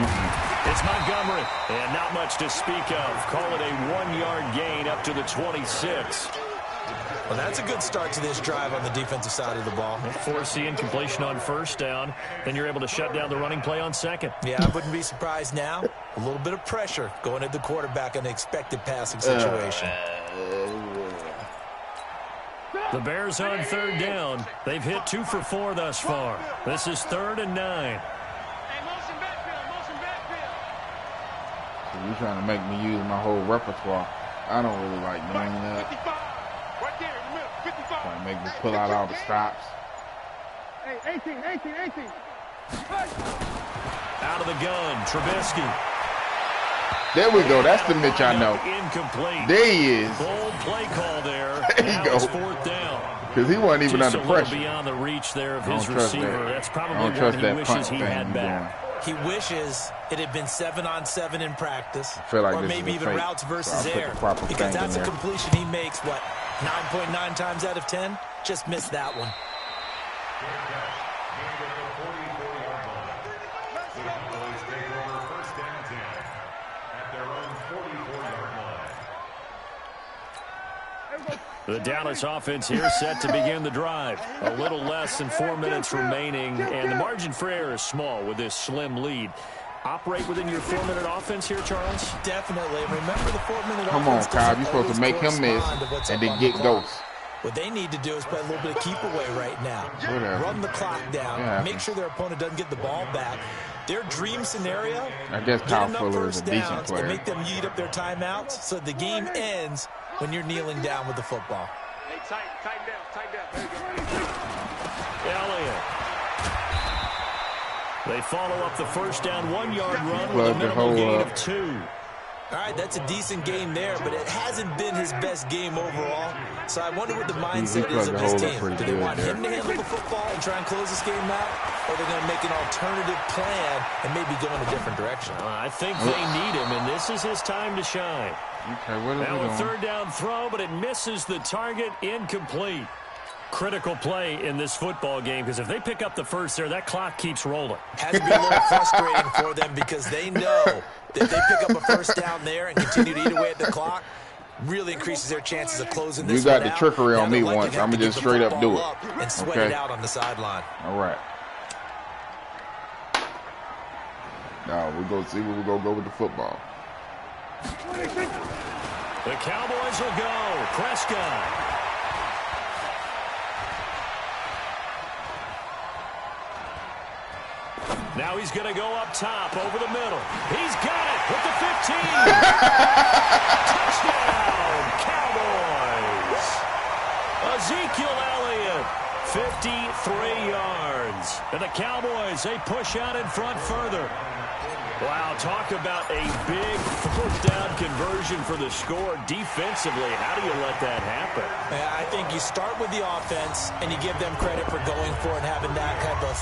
It's Montgomery, and not much to speak of. Call it a 1-yard gain up to the 26. Well, that's a good start to this drive on the defensive side of the ball. Force the incompletion on 1st down. Then you're able to shut down the running play on 2nd. Yeah, I wouldn't be surprised now. A little bit of pressure going at the quarterback in the expected passing situation. The Bears on 3rd down. They've hit 2 for 4 thus far. This is 3rd and 9. You're trying to make me use my whole repertoire. I don't really like doing that. 55. Right there in the middle, 55. Trying to make me pull out all the stops. Hey, 18. Out of the gun, Trubisky. There we go. That's the Mitch I know. Incomplete. There he is. Bold play call there. There you go. It's 4th down. Because he wasn't even Just under a little pressure. beyond the reach there of his Trust receiver. that. That's probably I don't what trust he that wishes punt he thing had he's back. He wishes it had been 7-on-7 in practice, feel like or this maybe is a even fake, routes so versus I'll put the air, proper because thing that's in a there. completion he makes, what, 9.9 times out of 10? Just missed that one. The Dallas offense here set to begin the drive. A little less than 4 minutes remaining, and the margin for error is small with this slim lead. Operate within your 4-minute offense here, Charles? Definitely. Remember, the 4-minute Come on, offense Kyle. You're doesn't supposed to make him miss correspond to what's and up then on get the clock. ghosts. What they need to do is play a little bit of keep away right now. Whatever. Run the clock down. Yeah. Make sure their opponent doesn't get the ball back. Their dream scenario, I guess get Kyle enough Fuller is first a decent downs player. and make them eat up their timeouts so the game ends when you're kneeling down with the football. Hey, tighten down. There you go. Elliott. They follow up the first down 1-yard run with a Plug the minimal hole gain up. of 2. All right, that's a decent game there, but it hasn't been his best game overall. So I wonder what the mindset is of this team. Do they want him to handle the football and try and close this game out, or they're going to make an alternative plan and maybe go in a different direction? I think they need him, and this is his time to shine. Okay, what are we Now a doing? 3rd down throw, but it misses the target, incomplete. Critical play in this football game, because if they pick up the first there, that clock keeps rolling. Has to be a little frustrating for them because they know that if they pick up a first down there and continue to eat away at the clock, really increases their chances of closing this You got one the out. trickery Now on they're me likely once. to have I'm to going to just give the straight up do football it. up and sweat Okay. it out on the sideline. All right. Now we're going to see where we're going to go with the football. The Cowboys will go. Prescott. Now he's going to go up top over the middle. He's got it with the 15. Touchdown, Cowboys. Ezekiel Elliott 53 yards. And the Cowboys, they push out in front further. Wow, talk about a big fourth down conversion for the score defensively. How do you let that happen? I think you start with the offense, and you give them credit for going for it and having that type of,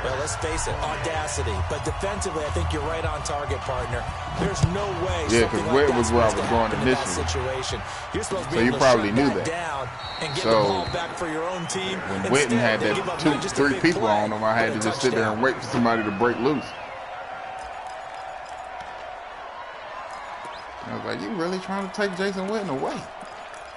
well, let's face it, audacity. But defensively, I think you're right on target, partner. There's no way something like that's supposed to happen in that situation. You're supposed to be able to shut that down and get the ball back for your own team. When Witten had that 2-3 people on him, I had to just sit there and wait for somebody to break loose. I was like, you really trying to take Jason Witten away?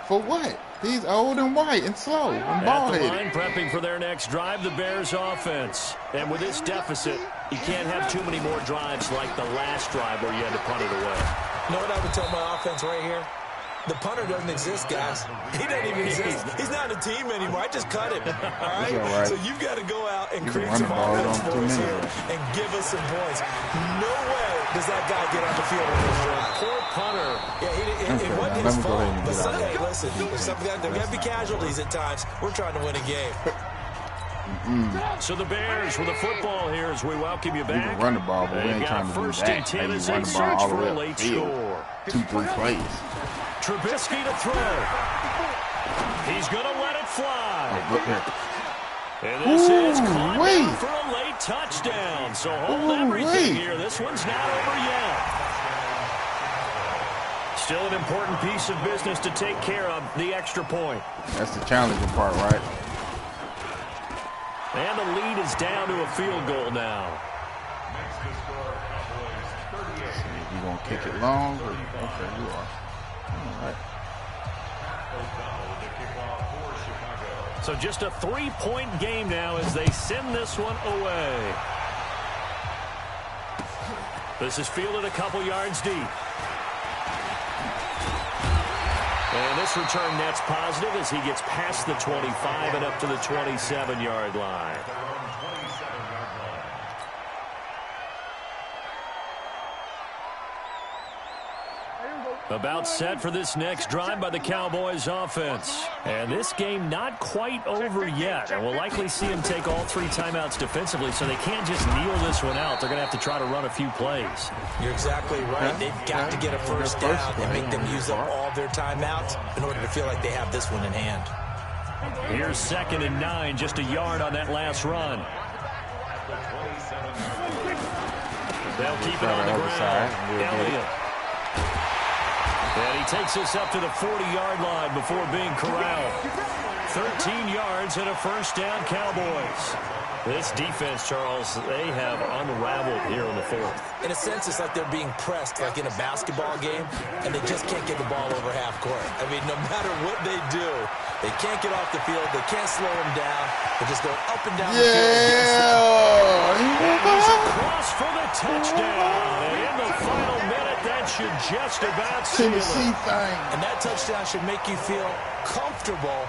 For what? He's old and white and slow and bald-headed. At the line, prepping for their next drive, the Bears offense. And with this deficit, you can't have too many more drives like the last drive where you had to punt it away. You know what I would tell my offense right here? The punter doesn't exist, guys. He doesn't even exist. He's not a team anymore. I just cut him. All right? So you've got to go out and create some offense for us here and give us some points. No way does that guy get on the field in this drive. Poor punter. Yeah, it wasn't his fault. But hey, listen, there got to be casualties at times. We're trying to win a game. So the Bears with the football here as we welcome you back. You can run the ball, but we ain't trying to do that. Maybe run the ball all the way up the field. 2-3 plays. Trubisky to throw. He's going to let it fly. And this is caught down for a late touchdown. So hold everything here. This one's not over yet. Still an important piece of business to take care of, the extra point. That's the challenging part, right? And the lead is down to a field goal now. You going to kick it long? Or, okay, you are. All right. So just a 3-point game now as they send this one away. This is fielded a couple yards deep. And this return net's positive as he gets past the 25 and up to the 27-yard line. About set for this next drive by the Cowboys offense. And this game not quite over yet. And we'll likely see them take all 3 timeouts defensively, so they can't just kneel this one out. They're going to have to try to run a few plays. You're exactly right. They've got to get a first down and make them use up all their timeouts in order to feel like they have this one in hand. Here's 2nd and 9, just a yard on that last run. They'll keep it on the ground. Elliott. And he takes us up to the 40-yard line before being corralled. 13 yards and a first down, Cowboys. This defense, Charles, they have unraveled here in the 4th. In a sense, it's like they're being pressed like in a basketball game, and they just can't get the ball over half court. I mean, no matter what they do, they can't get off the field. They can't slow them down. They're just going up and down the field. And he's across for the touchdown. And in the final minute, that should just about seal it. And that touchdown should make you feel comfortable.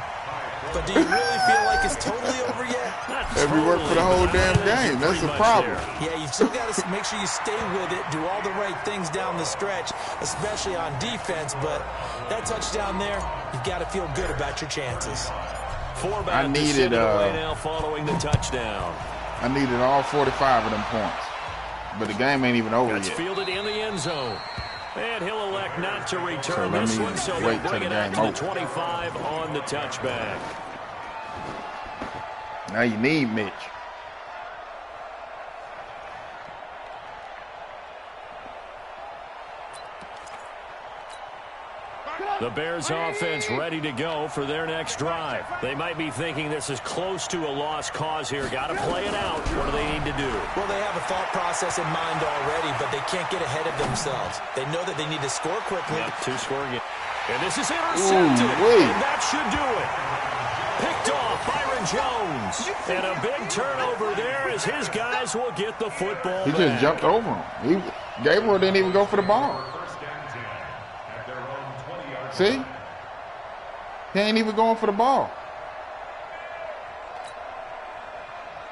But do you really feel like it's totally over yet? Every work for the whole damn game. That's the problem. Yeah, you still got to make sure you stay with it, do all the right things down the stretch, especially on defense. But that touchdown there, you've got to feel good about your chances. I needed now following the touchdown. I needed all 45 of them points. But the game ain't even over yet. It's fielded in the end zone. And he'll elect not to return this one, so they'll bring it out to the 25 on the touchback. Now you need Mitch. The Bears offense ready to go for their next drive. They might be thinking this is close to a lost cause here. Got to play it out. What do they need to do? Well, they have a thought process in mind already, but they can't get ahead of themselves. They know that they need to score quickly. Yep, 2 scoring. And this is intercepted. And that should do it. Picked off Byron Jones. And a big turnover there as his guys will get the football He back. just jumped over him. Gabriel didn't even go for the ball. See? He ain't even going for the ball.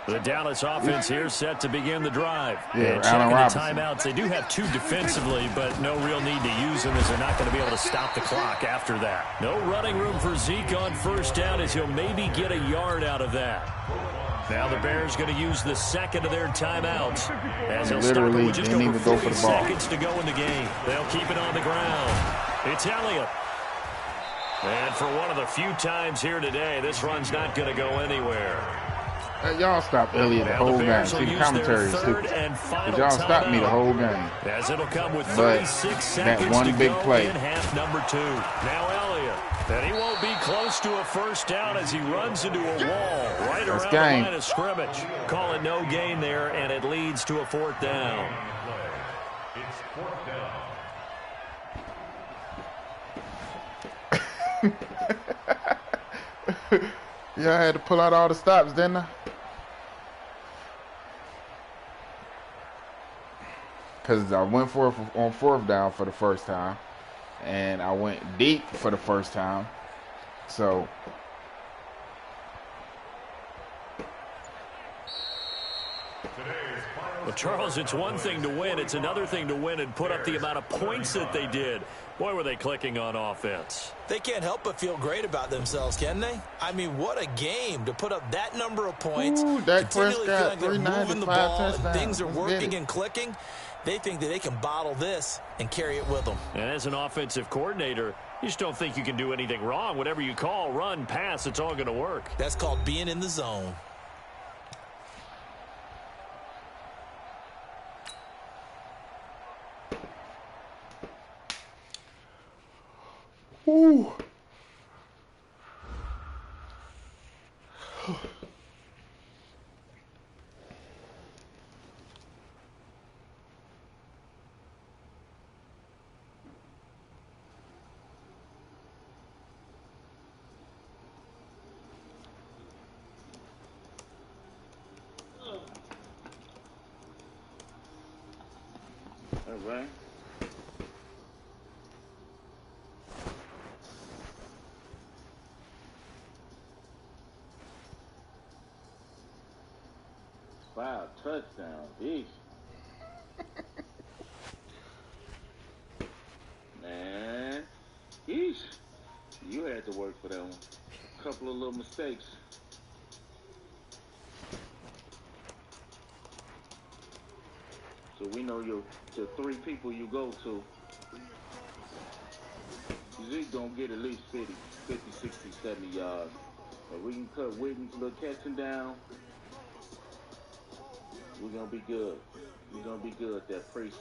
The Dallas offense here set to begin the drive. Yeah, and Allen checking Robinson. the timeouts. They do have 2 defensively, but no real need to use them as they're not going to be able to stop the clock after that. No running room for Zeke on first down as he'll maybe get a yard out of that. Now the Bears going to use the second of their timeouts as they'll stop it with just over 40 seconds to go in the game. They'll keep it on the ground. It's Elliott. And for one of the few times here today, this run's not going to go anywhere. Hey, y'all stop Elliott the whole game. See, the commentary is stupid. Y'all stop me the whole game. As it'll come with 36 but seconds that one to big go play. in half number 2. Now Elliott. And he won't be close to a first down as he runs into a wall right around the line of scrimmage. Call it no gain there, and it leads to a 4th down. It's 4th down. Yeah, I had to pull out all the stops, didn't I? Because I went for it on 4th down for the first time. And I went deep for the first time. So. Well, Charles, it's one thing to win. It's another thing to win and put up the amount of points that they did. Boy, were they clicking on offense. They can't help but feel great about themselves, can they? I mean, what a game to put up that number of points. Ooh, Dak continually Prescott, feeling they're moving the ball and things are Let's working and clicking. They think that they can bottle this and carry it with them. And as an offensive coordinator, you just don't think you can do anything wrong. Whatever you call, run, pass, it's all going to work. That's called being in the zone. Ooh. All right. Wow, touchdown. Yeesh. Man. Yeesh. You had to work for that one. A couple of little mistakes. So we know the 3 people you go to. Zeke gonna get at least 50, 60, 70 yards. But we can cut Whitney's little catching down. We're going to be good. We're going to be good at that priest.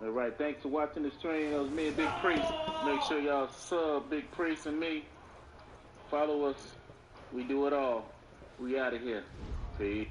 All right, thanks for watching the stream. That was me and Big Priest. Make sure y'all sub Big Priest and me. Follow us. We do it all. We out of here. Peace.